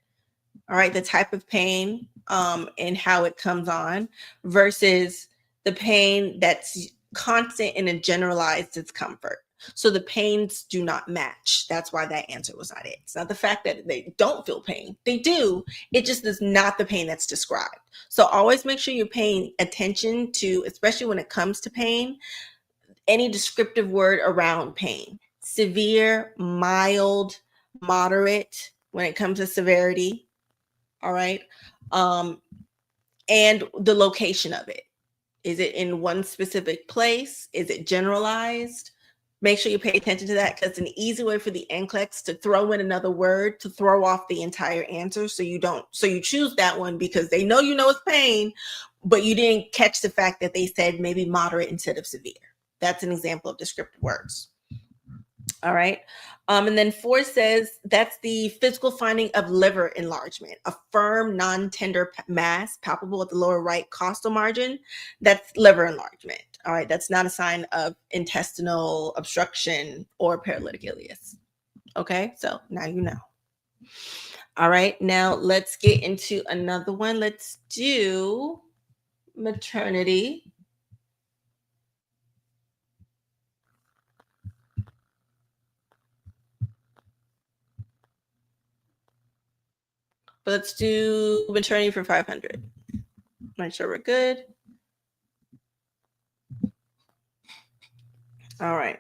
All right, the type of pain and how it comes on versus the pain that's constant in a generalized discomfort. So the pains do not match. That's why that answer was not it. It's not the fact that they don't feel pain. They do. It just is not the pain that's described. So always make sure you're paying attention to, especially when it comes to pain, any descriptive word around pain. Severe, mild, moderate when it comes to severity. All right. And the location of it. Is it in one specific place? Is it generalized? Make sure you pay attention to that, because it's an easy way for the NCLEX to throw in another word to throw off the entire answer. So you choose that one because they know it's pain, but you didn't catch the fact that they said maybe moderate instead of severe. That's an example of descriptive words. All right. And then 4 says that's the physical finding of liver enlargement, a firm, non-tender mass palpable at the lower right costal margin. That's liver enlargement. All right. That's not a sign of intestinal obstruction or paralytic ileus. Okay. So now you know. All right. Now let's get into another one. Let's do maternity. But let's do maternity for 500. Make sure we're good. All right.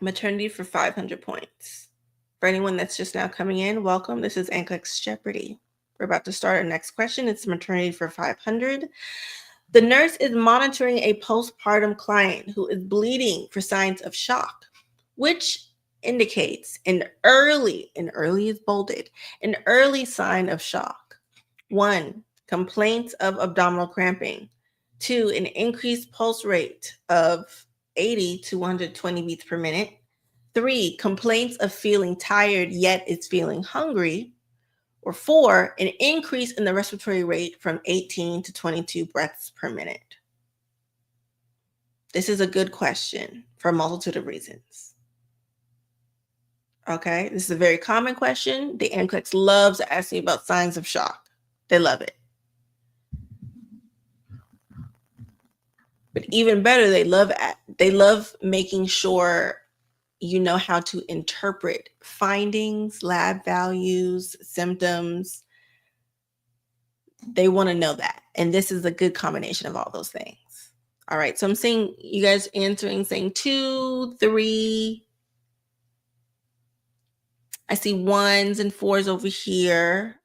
Maternity for 500 points. For anyone that's just now coming in, welcome. This is NCLEX Jeopardy. We're about to start our next question. It's maternity for 500. The nurse is monitoring a postpartum client who is bleeding for signs of shock, which indicates an early is bolded, an early sign of shock. 1, complaints of abdominal cramping. 2, an increased pulse rate of 80 to 120 beats per minute. 3, complaints of feeling tired yet is feeling hungry. Or 4, an increase in the respiratory rate from 18 to 22 breaths per minute. This is a good question for a multitude of reasons. Okay, this is a very common question. The NCLEX loves asking about signs of shock. They love it. But even better, they love making sure you know how to interpret findings, lab values, symptoms. They want to know that. And this is a good combination of all those things. All right. So I'm seeing you guys answering, saying 2, 3. I see 1s and 4s over here.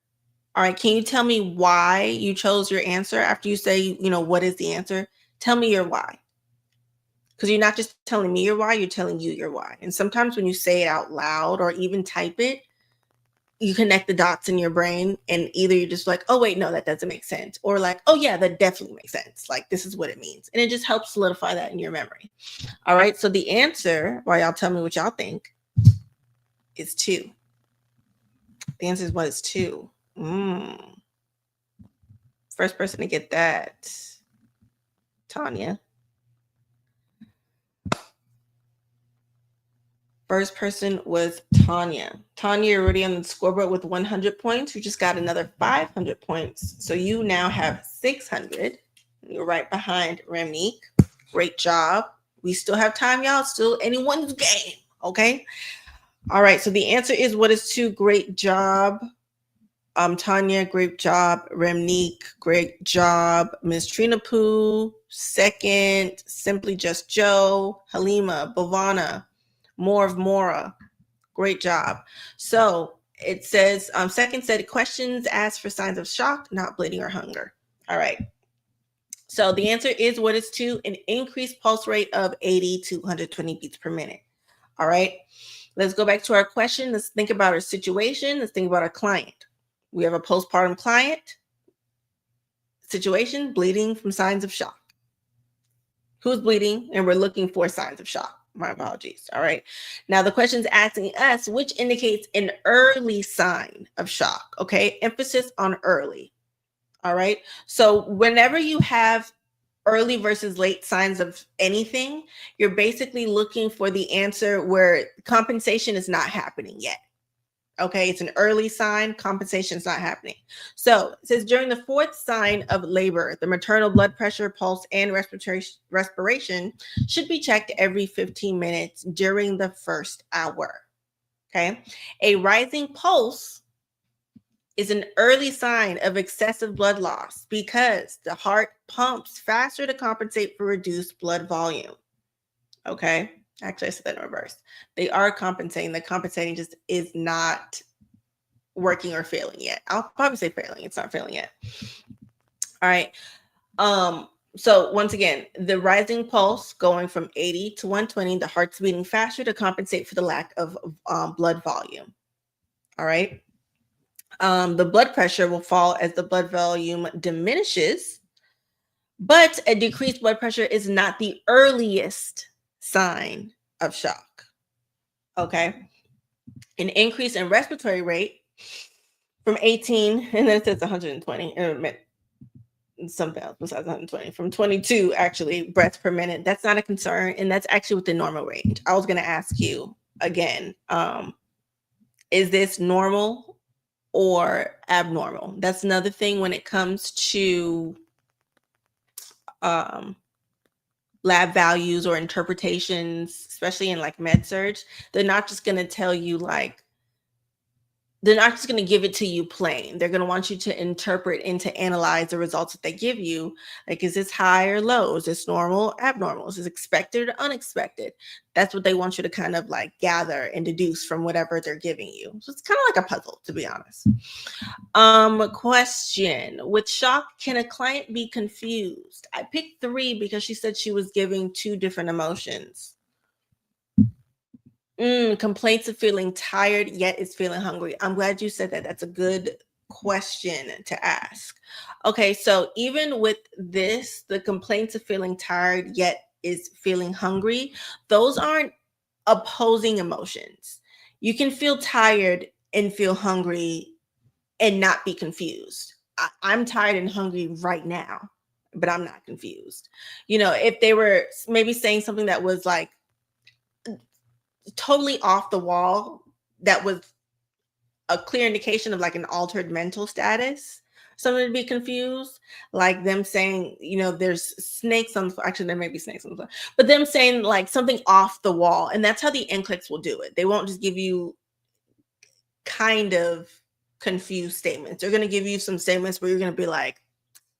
All right. Can you tell me why you chose your answer after you say, what is the answer? Tell me your why. Because you're not just telling me your why, you're telling you your why. And sometimes when you say it out loud or even type it, you connect the dots in your brain and either you're just like, oh, wait, no, that doesn't make sense. Or like, oh, yeah, that definitely makes sense. Like, this is what it means. And it just helps solidify that in your memory. All right. So the answer, while y'all tell me what y'all think, is 2. The answer is what is 2. First person to get that, Tanya. First person was Tanya. Tanya, you're already on the scoreboard with 100 points. You just got another 500 points. So you now have 600. You're right behind Remnique. Great job. We still have time, y'all. Still anyone's game. Okay. All right. So the answer is what is 2? Great job. Tanya, great job. Remnique, great job. Miss Trina Poo, second. Simply Just Joe. Halima, Bhavana, More of Mora. Great job. So it says, second set of questions asked for signs of shock, not bleeding or hunger. All right. So the answer is what is 2? An increased pulse rate of 80 to 120 beats per minute. All right. Let's go back to our question. Let's think about our situation. Let's think about our client. We have a postpartum client. Situation, bleeding from signs of shock. Who's bleeding? And we're looking for signs of shock. My apologies. All right. Now the question's asking us, which indicates an early sign of shock. Okay. Emphasis on early. All right. So whenever you have early versus late signs of anything, you're basically looking for the answer where compensation is not happening yet. Okay, it's an early sign, compensation is not happening. So it says during the 4th sign of labor, the maternal blood pressure, pulse, and respiration should be checked every 15 minutes during the 1st hour. Okay, a rising pulse is an early sign of excessive blood loss because the heart pumps faster to compensate for reduced blood volume. Okay. Actually, I said that in reverse. They are compensating. The compensating just is not working or failing yet. I'll probably say failing. It's not failing yet. All right. So once again, the rising pulse going from 80 to 120, the heart's beating faster to compensate for the lack of blood volume. All right. The blood pressure will fall as the blood volume diminishes, but a decreased blood pressure is not the earliest sign of shock. Okay. An increase in respiratory rate from 18, and then it says 120, something else besides 120, from 22 actually breaths per minute. That's not a concern, and that's actually within normal range. I was going to ask you again, is this normal or abnormal? That's another thing when it comes to lab values or interpretations, especially in like med surg. They're not just going to tell you like they're not just going to give it to you plain. They're going to want you to interpret and to analyze the results that they give you. Like, is this high or low? Is this normal, abnormal? Is this expected or unexpected? That's what they want you to kind of like gather and deduce from whatever they're giving you. So it's kind of like a puzzle, to be honest. Question. With shock, can a client be confused? I picked 3 because she said she was giving 2 different emotions. Complaints of feeling tired, yet is feeling hungry. I'm glad you said that. That's a good question to ask. Okay, so even with this, the complaints of feeling tired, yet is feeling hungry, those aren't opposing emotions. You can feel tired and feel hungry and not be confused. I'm tired and hungry right now, but I'm not confused. If they were maybe saying something that was like totally off the wall, that was a clear indication of like an altered mental status, someone to be confused, like them saying, there's snakes on the, actually there may be snakes on the floor, but them saying like something off the wall. And that's how the NCLEX will do it. They won't just give you kind of confused statements. They're going to give you some statements where you're going to be like,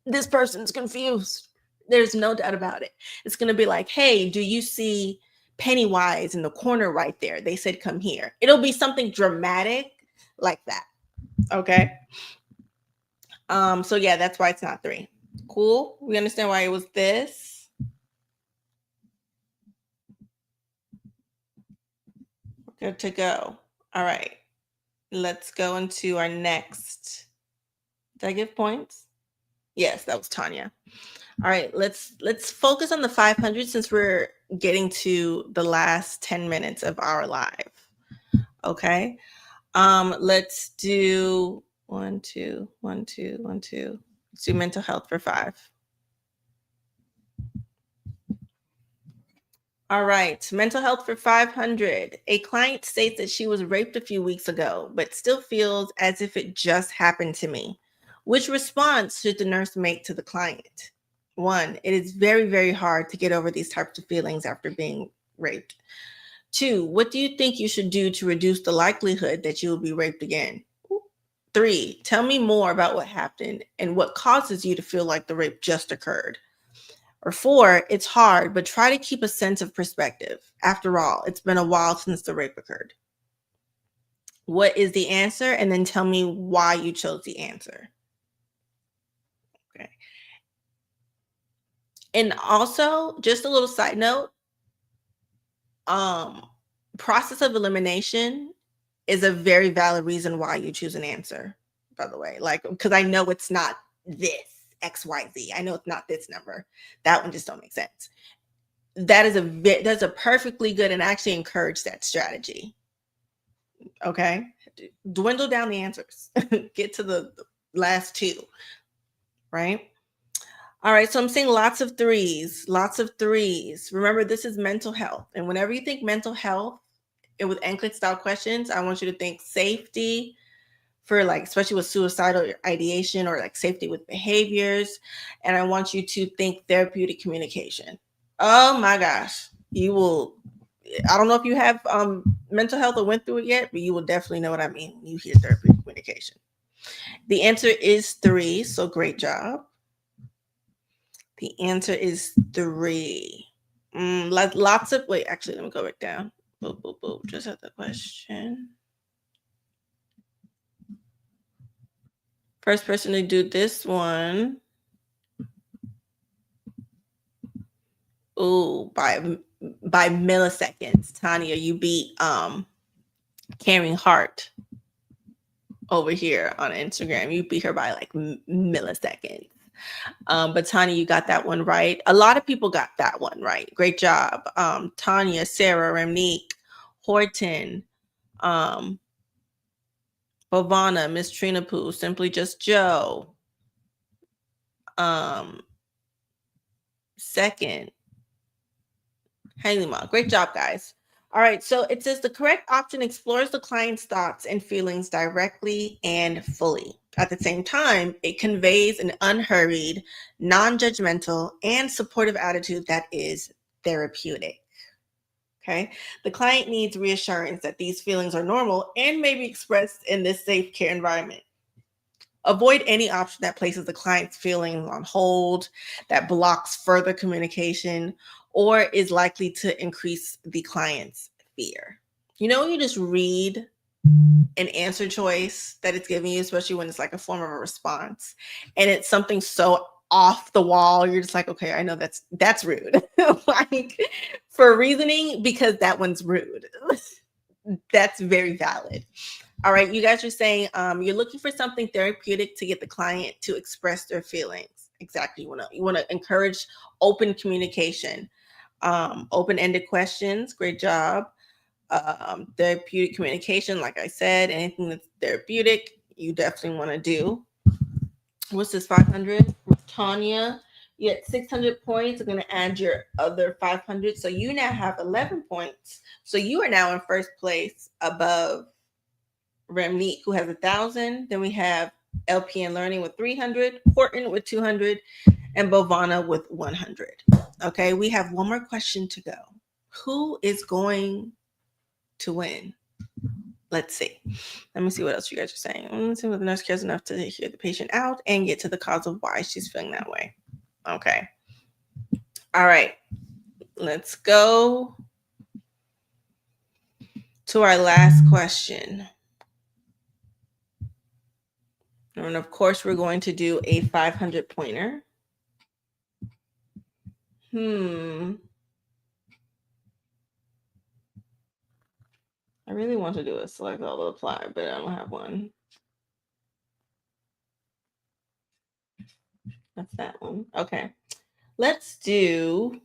this person's confused. There's no doubt about it. It's going to be like, hey, do you see Pennywise in the corner right there? They said, come here. It'll be something dramatic like that. Okay. So yeah, that's why it's not 3. Cool. We understand why it was this. We're good to go. All right. Let's go into our next. Did I give points? Yes, that was Tanya. All right, let's focus on the 500 since we're getting to the last 10 minutes of our live. Okay. Let's do 1, 2, 1, 2, 1, 2. Let's do mental health for 5. All right, mental health for 500. A client states that she was raped a few weeks ago, but still feels as if it just happened to me. Which response should the nurse make to the client? 1, it is very, very hard to get over these types of feelings after being raped. 2, what do you think you should do to reduce the likelihood that you will be raped again? 3, tell me more about what happened and what causes you to feel like the rape just occurred. Or 4, it's hard, but try to keep a sense of perspective. After all, it's been a while since the rape occurred. What is the answer? And then tell me why you chose the answer. Okay. And also, just a little side note, process of elimination is a very valid reason why you choose an answer, by the way. Like, because I know it's not this XYZ. I know it's not this number. That one just don't make sense. That's a perfectly good, and I actually encourage that strategy. Okay. Dwindle down the answers. Get to the last 2. Right. All right. So I'm seeing lots of 3s. Remember, this is mental health. And whenever you think mental health and with NCLEX style questions, I want you to think safety for like, especially with suicidal ideation or like safety with behaviors. And I want you to think therapeutic communication. Oh my gosh. You will, I don't know if you have mental health or went through it yet, but you will definitely know what I mean when you hear therapeutic communication. The answer is 3. So great job. The answer is 3. Lots of, wait, actually, let me go back down. Boop, boop, boop. Just had the question. First person to do this one. Ooh, by milliseconds. Tanya, you beat Caring Hart over here on Instagram. You beat her by like milliseconds. But Tanya, you got that one right. A lot of people got that one right. Great job. Tanya, Sarah, Ramnique, Horton, Bovana, Miss Trina Poo, Simply Just Joe. Second, Halima. Great job, guys. All right, so it says the correct option explores the client's thoughts and feelings directly and fully. At the same time, it conveys an unhurried, non-judgmental, and supportive attitude that is therapeutic. Okay. The client needs reassurance that these feelings are normal and may be expressed in this safe care environment. Avoid any option that places the client's feelings on hold, that blocks further communication, or is likely to increase the client's fear. When you just read an answer choice that it's giving you, especially when it's like a form of a response, and it's something so off the wall, you're just like, okay, I know that's rude. Like, for reasoning, because that one's rude. That's very valid. All right, you guys are saying you're looking for something therapeutic to get the client to express their feelings. Exactly. You want to encourage open communication, open-ended questions. Great job. Therapeutic communication, like I said, anything that's therapeutic, you definitely want to do. What's this, 500? Tanya, you had 600 points. I'm going to add your other 500. So you now have 11 points. So you are now in first place above Remneek, who has 1,000. Then we have LPN Learning with 300, Horton with 200, and Bovana with 100. Okay, we have one more question to go. Who is going to win? Let's see. Let me see what else you guys are saying. Let's see whether the nurse cares enough to hear the patient out and get to the cause of why she's feeling that way. Okay. All right. Let's go to our last question. And of course, we're going to do a 500 pointer. I really want to do a select all to apply, but I don't have one. That's that one. Okay. Let's do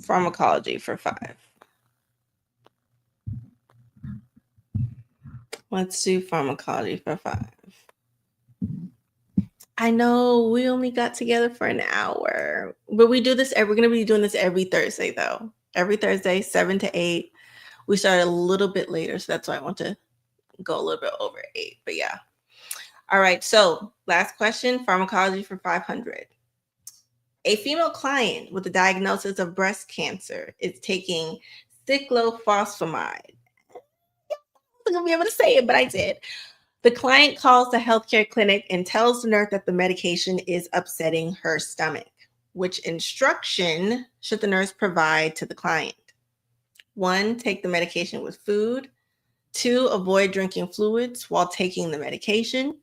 pharmacology for 5. Let's do pharmacology for 5. I know we only got together for an hour, but we're going to be doing this every Thursday though. Every Thursday, 7 to 8. We started a little bit later, so that's why I want to go a little bit over 8, but yeah. All right, so last question, pharmacology for 500. A female client with a diagnosis of breast cancer is taking cyclophosphamide. I'm going to be able to say it, but I did. The client calls the healthcare clinic and tells the nurse that the medication is upsetting her stomach. Which instruction should the nurse provide to the client? 1, take the medication with food. 2, avoid drinking fluids while taking the medication.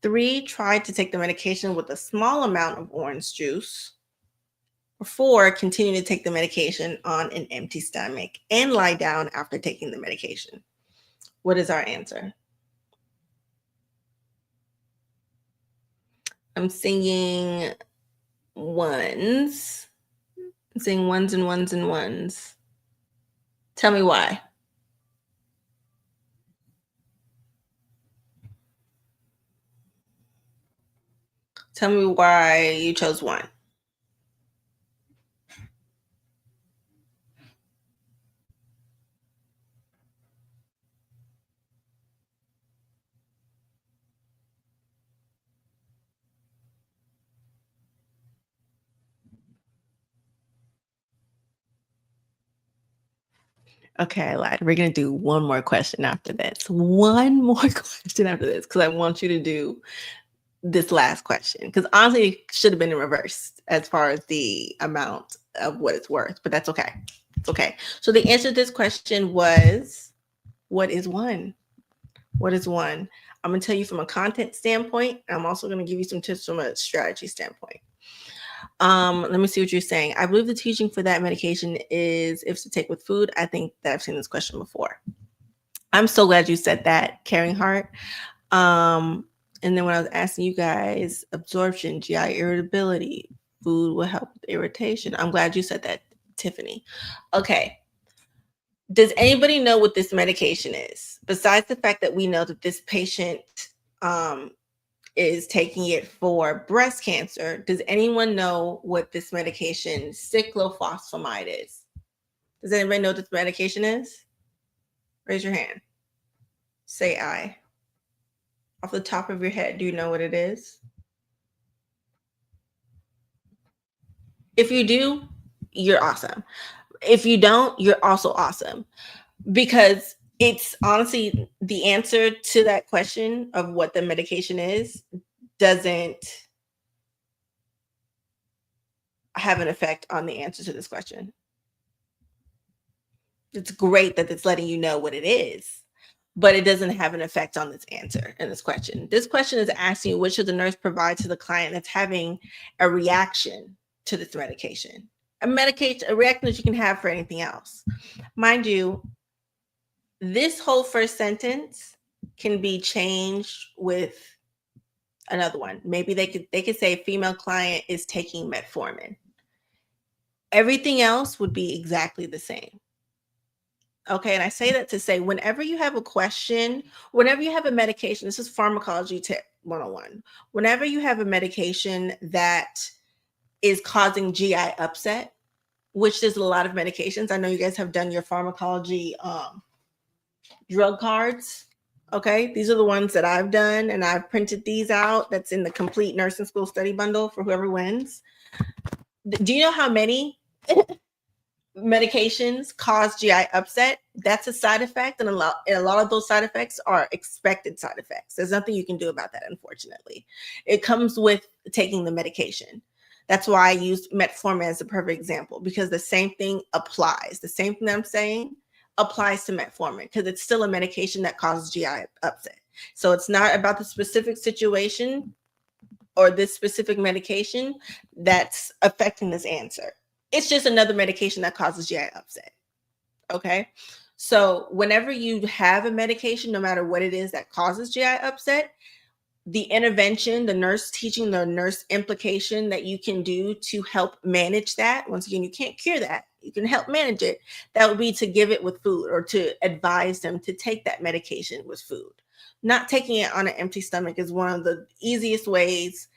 3, try to take the medication with a small amount of orange juice. 4, continue to take the medication on an empty stomach and lie down after taking the medication. What is our answer? I'm singing ones. I'm saying ones and ones and ones. Tell me why. Tell me why you chose 1. Okay, I lied. We're going to do one more question after this. One more question after this, because I want you to do this last question. Because honestly, it should have been in reverse as far as the amount of what it's worth, but that's okay. It's okay. So the answer to this question was, what is 1? What is 1? I'm going to tell you from a content standpoint. I'm also going to give you some tips from a strategy standpoint. Let me see what you're saying. I believe the teaching for that medication is if to take with food. I think that I've seen this question before. I'm so glad you said that, Caring Heart. And then when I was asking you guys, absorption, GI irritability, food will help with irritation. I'm glad you said that, Tiffany. Okay. Does anybody know what this medication is? Besides the fact that we know that this patient is taking it for breast cancer, does anyone know what this medication, cyclophosphamide, is? Does anybody know what this medication is? Raise your hand. Say aye. Off the top of your head, do you know what it is? If you do, you're awesome. If you don't, you're also awesome, because it's honestly the answer to that question of what the medication is doesn't have an effect on the answer to this question. It's great that it's letting you know what it is, but it doesn't have an effect on this answer in this question. This question is asking you, what should the nurse provide to the client that's having a reaction to this medication? A reaction that you can have for anything else. Mind you, this whole first sentence can be changed with another one. Maybe they could say female client is taking metformin. Everything else would be exactly the same. Okay, and I say that to say whenever you have a question, whenever you have a medication, this is pharmacology tip 101. Whenever you have a medication that is causing GI upset, which there's a lot of medications. I know you guys have done your pharmacology drug cards. Okay, these are the ones that I've done, and I've printed these out. That's in the complete nursing school study bundle for whoever wins. Do you know how many medications cause GI upset? That's a side effect, and a lot of those side effects are expected side effects. There's nothing you can do about that, unfortunately. It comes with taking the medication. That's why I used metformin as a perfect example, because the same thing applies. The same thing that I'm saying applies to metformin, because it's still a medication that causes GI upset. So it's not about the specific situation or this specific medication that's affecting this answer. It's just another medication that causes GI upset. Okay. So whenever you have a medication, no matter what it is that causes GI upset, the intervention, the nurse teaching, the nurse implication that you can do to help manage that. Once again, you can't cure that. You can help manage it. That would be to give it with food, or to advise them to take that medication with food. Not taking it on an empty stomach is one of the easiest ways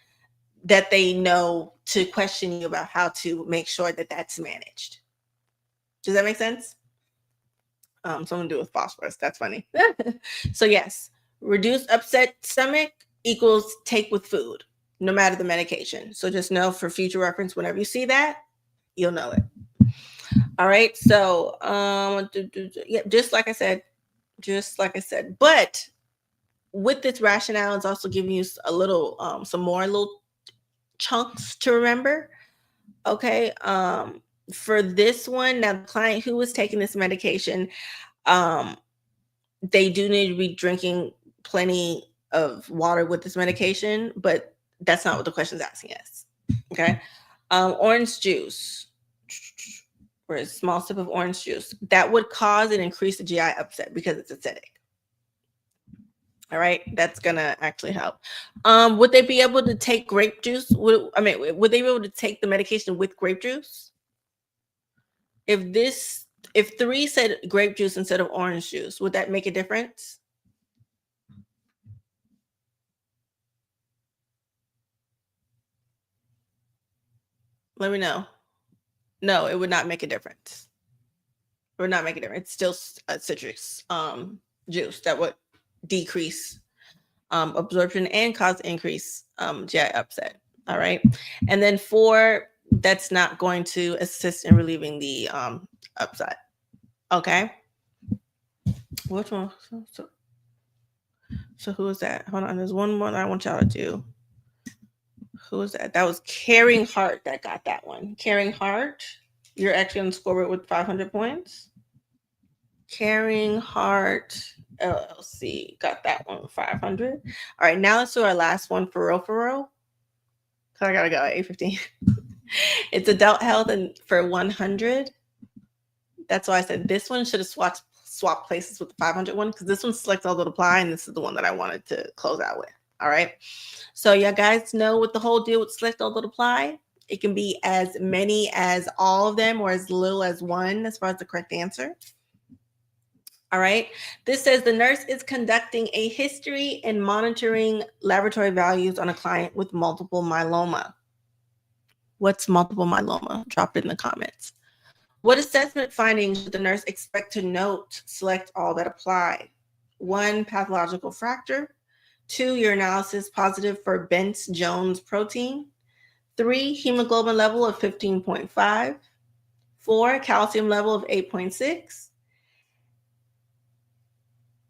that they know to question you about how to make sure that that's managed. Does that make sense? Someone do it with phosphorus. That's funny. So yes, reduce upset stomach equals take with food, no matter the medication. So just know for future reference, whenever you see that, you'll know it. All right. So yeah, just like I said. But with this rationale, it's also giving you a little, some more little chunks to remember. Okay. For this one, now the client who was taking this medication, they do need to be drinking plenty of water with this medication, but that's not what the question is asking us. Okay. Orange juice, or a small sip of orange juice, that would cause and increase the GI upset because it's acidic. All right, that's gonna actually help. Would they be able to take grape juice? Would they be able to take the medication with grape juice? If 3 said grape juice instead of orange juice, would that make a difference? Let me know. No, it would not make a difference. It would not make a difference. It's still a citrus juice that would decrease absorption and cause increase GI upset. All right. And then 4, that's not going to assist in relieving the upset. Okay. Which one? So who is that? Hold on. There's one more I want y'all to do. Who is that? That was Caring Heart that got that one. Caring Heart. You're actually going to score it with 500 points. Caring Heart LLC got that one with 500. All right, now let's do our last one for real. Cause I gotta go at 8:15. It's Adult Health and for 100. That's why I said this one should have swapped places with the 500 one, because this one selects all that apply, and this is the one that I wanted to close out with. All right. So you guys know what the whole deal with select all that apply. It can be as many as all of them, or as little as one, as far as the correct answer. All right. This says the nurse is conducting a history and monitoring laboratory values on a client with multiple myeloma. What's multiple myeloma? Drop it in the comments. What assessment findings should the nurse expect to note? Select all that apply. 1, pathological fracture. 2, your analysis positive for Bence-Jones protein. 3, hemoglobin level of 15.5. 4, calcium level of 8.6.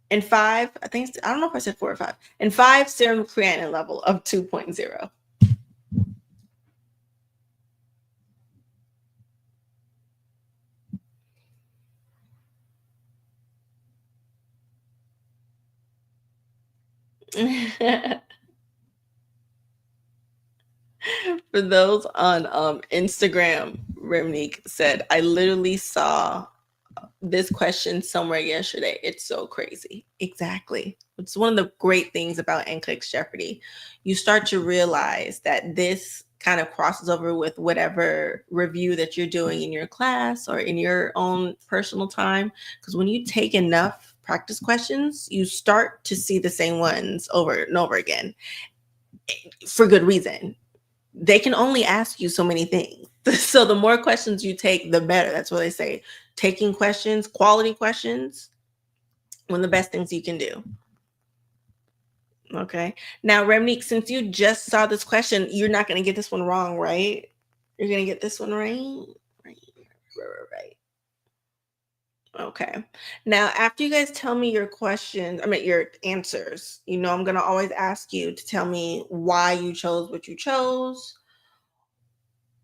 And 5, I don't know if I said 4 or 5. And 5, serum creatinine level of 2.0. For those on Instagram, Remnique said, I literally saw this question somewhere yesterday. It's so crazy. Exactly. It's one of the great things about NCLEX Jeopardy. You start to realize that this kind of crosses over with whatever review that you're doing in your class or in your own personal time. Because when you take enough practice questions, you start to see the same ones over and over again for good reason. They can only ask you so many things. So the more questions you take, the better. That's what they say. Taking questions, quality questions, one of the best things you can do. Okay. Now, Remnique, since you just saw this question, you're not going to get this one wrong, right? You're going to get this one right? Right. Okay. Now, after you guys tell me your questions, your answers, I'm going to always ask you to tell me why you chose what you chose,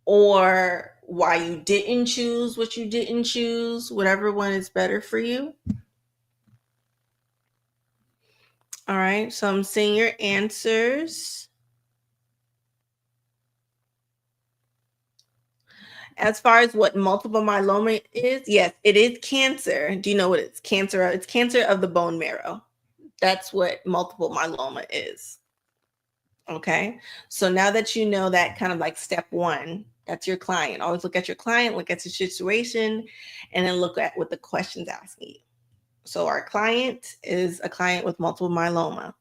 or why you didn't choose what you didn't choose, whatever one is better for you. All right, so I'm seeing your answers. As far as what multiple myeloma is, yes, it is cancer. Do you know what it's cancer of? It's cancer of the bone marrow. That's what multiple myeloma is. Okay, so now that you know that, kind of like step one, that's your client. Always look at your client, look at the situation, and then look at what the question's asking you. So our client is a client with multiple myeloma.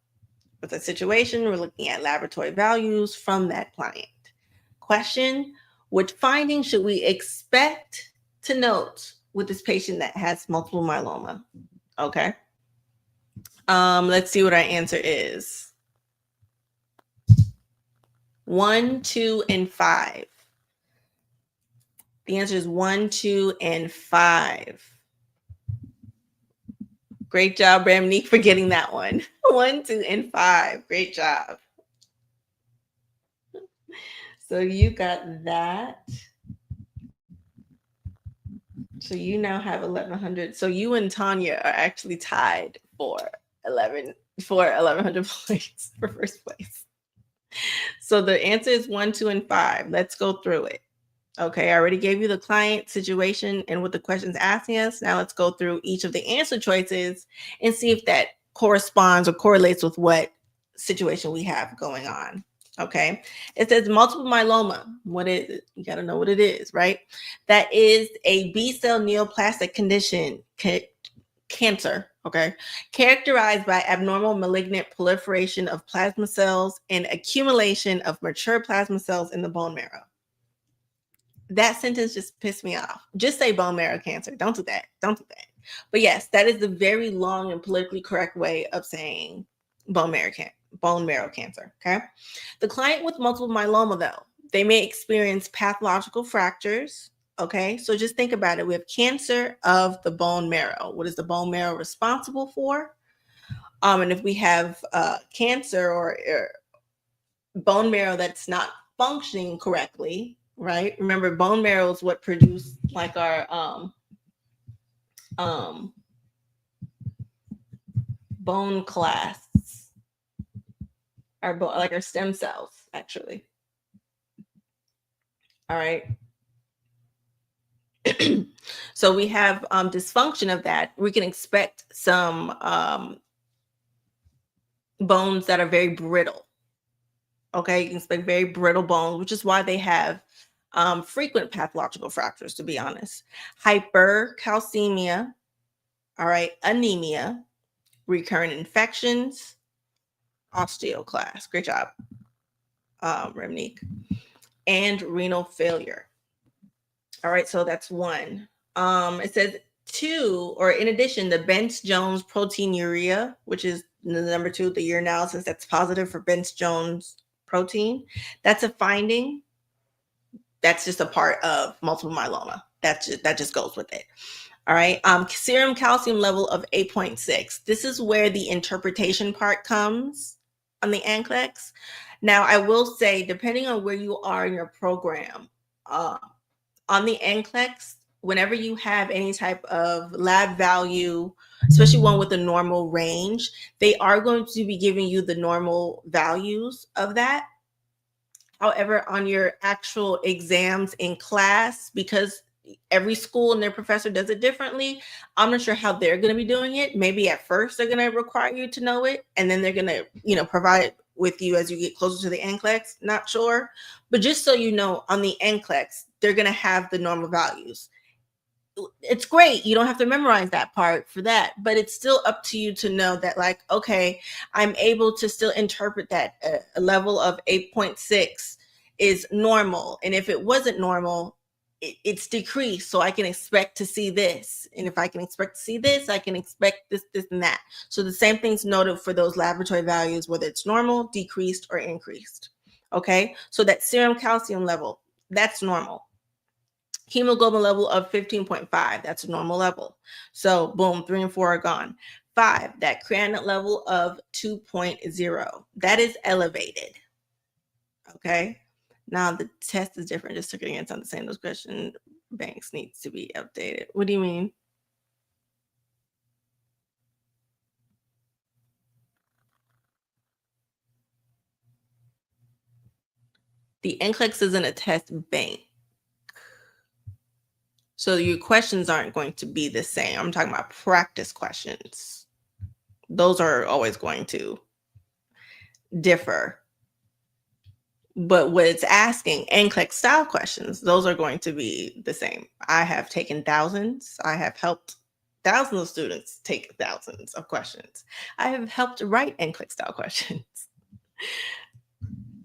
With a situation, we're looking at laboratory values from that client. Question, what findings should we expect to note with this patient that has multiple myeloma? Okay. Let's see what our answer is. 1, 2, and 5. The answer is 1, 2, and 5. Great job, Ramnique, for getting that one. 1, 2, and 5. Great job. So you got that. So you now have 1,100. So you and Tanya are actually tied for 1,100 points for first place. So the answer is 1, 2, and 5. Let's go through it. Okay, I already gave you the client situation and what the question's asking us. Now let's go through each of the answer choices and see if that corresponds or correlates with what situation we have going on. Okay, it says multiple myeloma. What is it? You got to know what it is, right? That is a B-cell neoplastic condition, cancer, okay, characterized by abnormal malignant proliferation of plasma cells and accumulation of mature plasma cells in the bone marrow. That sentence just pissed me off. Just say bone marrow cancer. Don't do that. Don't do that. But yes, that is the very long and politically correct way of saying bone marrow cancer. Okay. The client with multiple myeloma, though, they may experience pathological fractures. Okay. So just think about it. We have cancer of the bone marrow. What is the bone marrow responsible for? And if we have cancer or bone marrow that's not functioning correctly, right? Remember, bone marrow is what produce like our bone clasts, like our stem cells, actually. All right. So we have dysfunction of that. We can expect some bones that are very brittle. Okay, you can expect very brittle bones, which is why they have frequent pathological fractures, to be honest. Hypercalcemia, all right, anemia, recurrent infections, osteoclast. Great job, Remnique. And renal failure. All right, so that's 1. It says 2, or in addition, the Bence-Jones proteinuria, which is the number 2, the urinalysis that's positive for Bence-Jones protein. That's a finding. That's just a part of multiple myeloma. That just goes with it. All right. Serum calcium level of 8.6. This is where the interpretation part comes on the NCLEX. Now, I will say, depending on where you are in your program, on the NCLEX, whenever you have any type of lab value, especially one with a normal range, they are going to be giving you the normal values of that. However, on your actual exams in class, because every school and their professor does it differently, I'm not sure how they're going to be doing it. Maybe at first they're going to require you to know it, and then they're going to, provide it with you as you get closer to the NCLEX. Not sure. But just so you know, on the NCLEX, they're going to have the normal values. It's great. You don't have to memorize that part for that, but it's still up to you to know that, like, okay, I'm able to still interpret that a level of 8.6 is normal. And if it wasn't normal, it's decreased. So I can expect to see this. And if I can expect to see this, I can expect this, this, and that. So the same thing's noted for those laboratory values, whether it's normal, decreased, or increased. Okay. So that serum calcium level, that's normal. Hemoglobin level of 15.5, that's a normal level. So boom, 3 and 4 are gone. 5, that creatinine level of 2.0, that is elevated. Okay. Now the test is different. Just took it against on the same. Those question banks needs to be updated. What do you mean? The NCLEX isn't a test bank. So your questions aren't going to be the same. I'm talking about practice questions. Those are always going to differ. But what it's asking, NCLEX style questions, those are going to be the same. I have taken thousands. I have helped thousands of students take thousands of questions. I have helped write NCLEX style questions.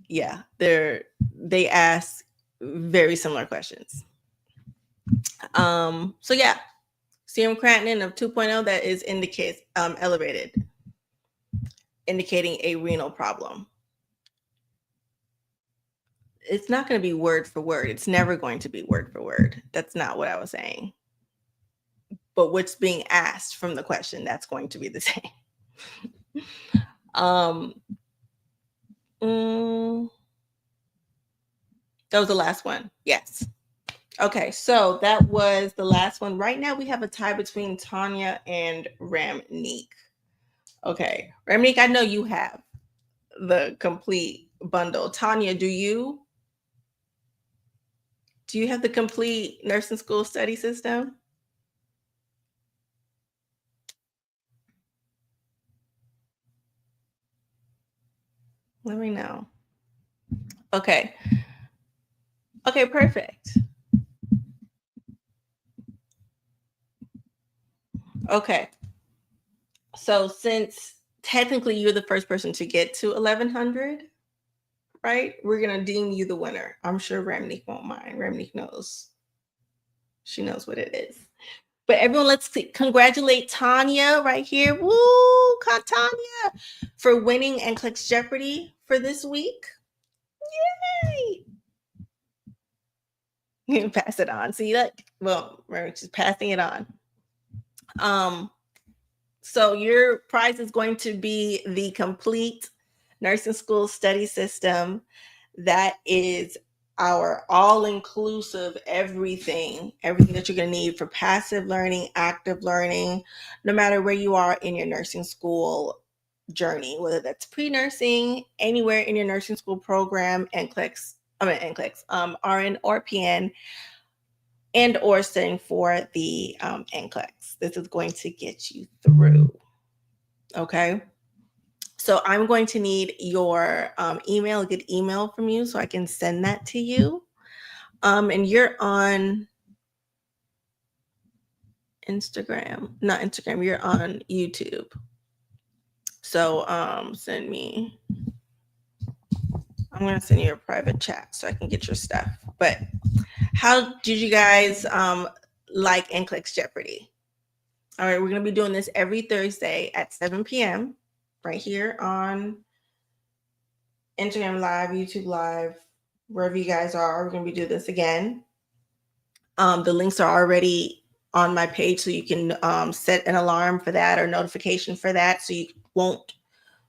Yeah, they ask very similar questions. So yeah, serum creatinine of 2.0, that is indicates elevated, indicating a renal problem. It's not going to be word for word. It's never going to be word for word. That's not what I was saying. But what's being asked from the question, that's going to be the same. That was the last one. Yes. Okay, so that was the last one. Right now we have a tie between Tanya and Ramneek. Okay, Ramneek, I know you have the complete bundle. Tanya, do you have the complete nursing school study system? Let me know. Okay. Okay, perfect. Okay. So since technically you're the first person to get to 1100, right? We're going to deem you the winner. I'm sure Ramneek won't mind. Ramneek knows. She knows what it is. But everyone, let's congratulate Tanya right here. Woo, Tanya, for winning NCLEX Jeopardy for this week. Yay! Pass it on. See that? Well, we're just passing it on. So your prize is going to be the complete nursing school study system. That is our all-inclusive everything that you're going to need for passive learning, active learning, no matter where you are in your nursing school journey, whether that's pre-nursing, anywhere in your nursing school program, NCLEX, RN or LPN, and or studying for the NCLEX. This is going to get you through. Okay. So I'm going to need your email, a good email from you so I can send that to you. And you're on Instagram, not Instagram, you're on YouTube. So send me, I'm going to send you a private chat so I can get your stuff. But how did you guys like NCLEX Jeopardy? All right, we're going to be doing this every Thursday at 7 p.m. right here on Instagram Live, YouTube Live, wherever you guys are. We're going to be doing this again. The links are already on my page, so you can set an alarm for that or notification for that, so you won't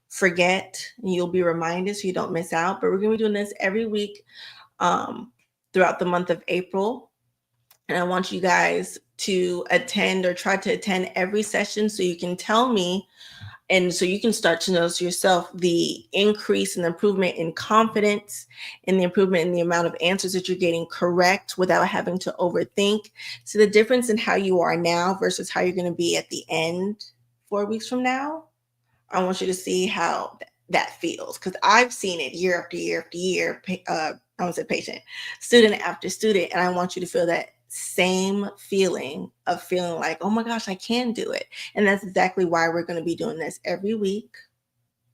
forget. You'll be reminded so you don't miss out. But we're going to be doing this every week throughout the month of April. And I want you guys to attend or try to attend every session so you can tell me, and so you can start to notice yourself the increase and improvement in confidence and the improvement in the amount of answers that you're getting correct without having to overthink. So the difference in how you are now versus how you're going to be at the end 4 weeks from now, I want you to see how that feels, because I've seen it year after year after year. I won't say patient, student after student, and I want you to feel that same feeling of feeling like, oh my gosh, I can do it. And that's exactly why we're going to be doing this every week.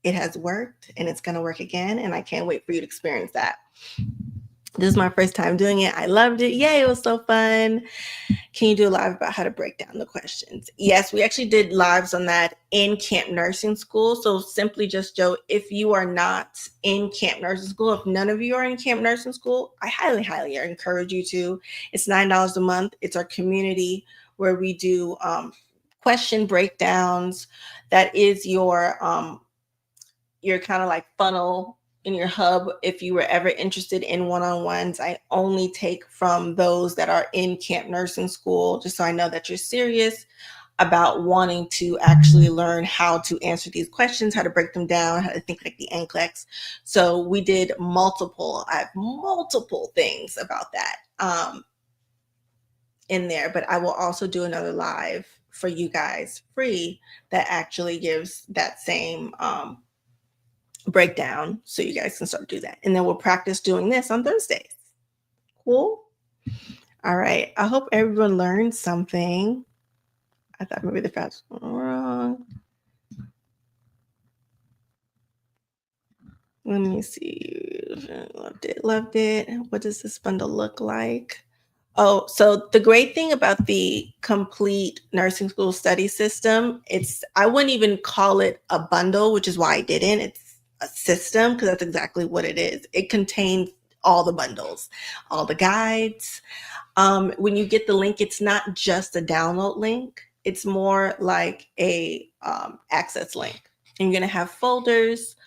It has worked and it's going to work again, and I can't wait for you to experience that. This is my first time doing it. I loved it. Yay, it was so fun. Can you do a live about how to break down the questions? Yes, we actually did lives on that in Camp Nursing School. So simply just, Joe, if you are not in Camp Nursing School, if none of you are in Camp Nursing School, I highly, highly encourage you to. It's $9 a month. It's our community where we do question breakdowns. That is your kind of like funnel in your hub. If you were ever interested in one-on-ones, I only take from those that are in Camp Nursing School, just so I know that you're serious about wanting to actually learn how to answer these questions, how to break them down, how to think like the NCLEX. So we did I have multiple things about that in there, but I will also do another live for you guys free that actually gives that same breakdown, so you guys can start to do that. And then we'll practice doing this on Thursdays. Cool? All right. I hope everyone learned something. I thought maybe the fast was wrong. Let me see. Loved it. What does this bundle look like? Oh, so the great thing about the complete nursing school study system, I wouldn't even call it a bundle, which is why I didn't. It's a system, because that's exactly what it is. It contains all the bundles, all the guides. When you get the link, it's not just a download link. It's more like a access link. And you're going to have folders,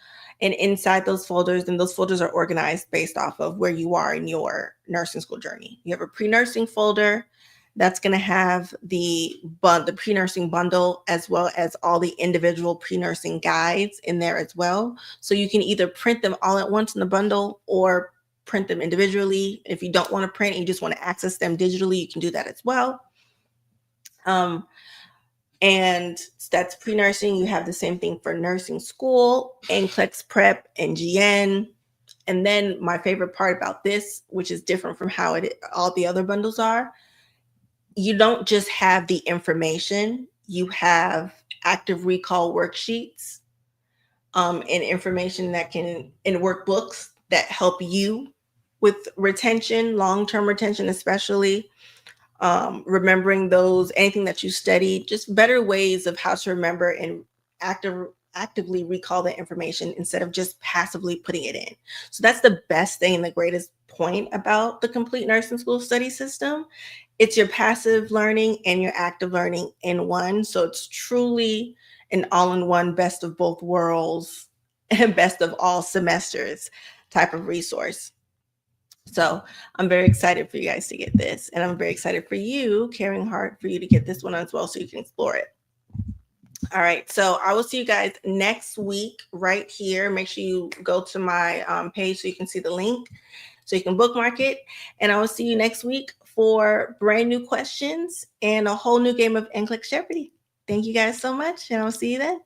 and inside those folders, and those folders are organized based off of where you are in your nursing school journey. You have a pre-nursing folder that's going to have the pre-nursing bundle, as well as all the individual pre-nursing guides in there as well. So you can either print them all at once in the bundle or print them individually. If you don't want to print and you just want to access them digitally, you can do that as well. And that's pre-nursing. You have the same thing for nursing school, NCLEX prep, NGN. And then my favorite part about this, which is different from how all the other bundles are, you don't just have the information, you have active recall worksheets and information that in workbooks that help you with retention, long-term retention especially. Remembering anything that you studied, just better ways of how to remember and actively recall the information instead of just passively putting it in. So that's the best thing, the greatest point about the complete nursing school study system. It's your passive learning and your active learning in one. So it's truly an all-in-one, best of both worlds and best of all semesters type of resource. So I'm very excited for you guys to get this. And I'm very excited for you, Caring Heart, for you to get this one as well so you can explore it. All right. So I will see you guys next week right here. Make sure you go to my page so you can see the link, so you can bookmark it. And I will see you next week for brand new questions and a whole new game of NCLEX Jeopardy. Thank you guys so much, and I'll see you then.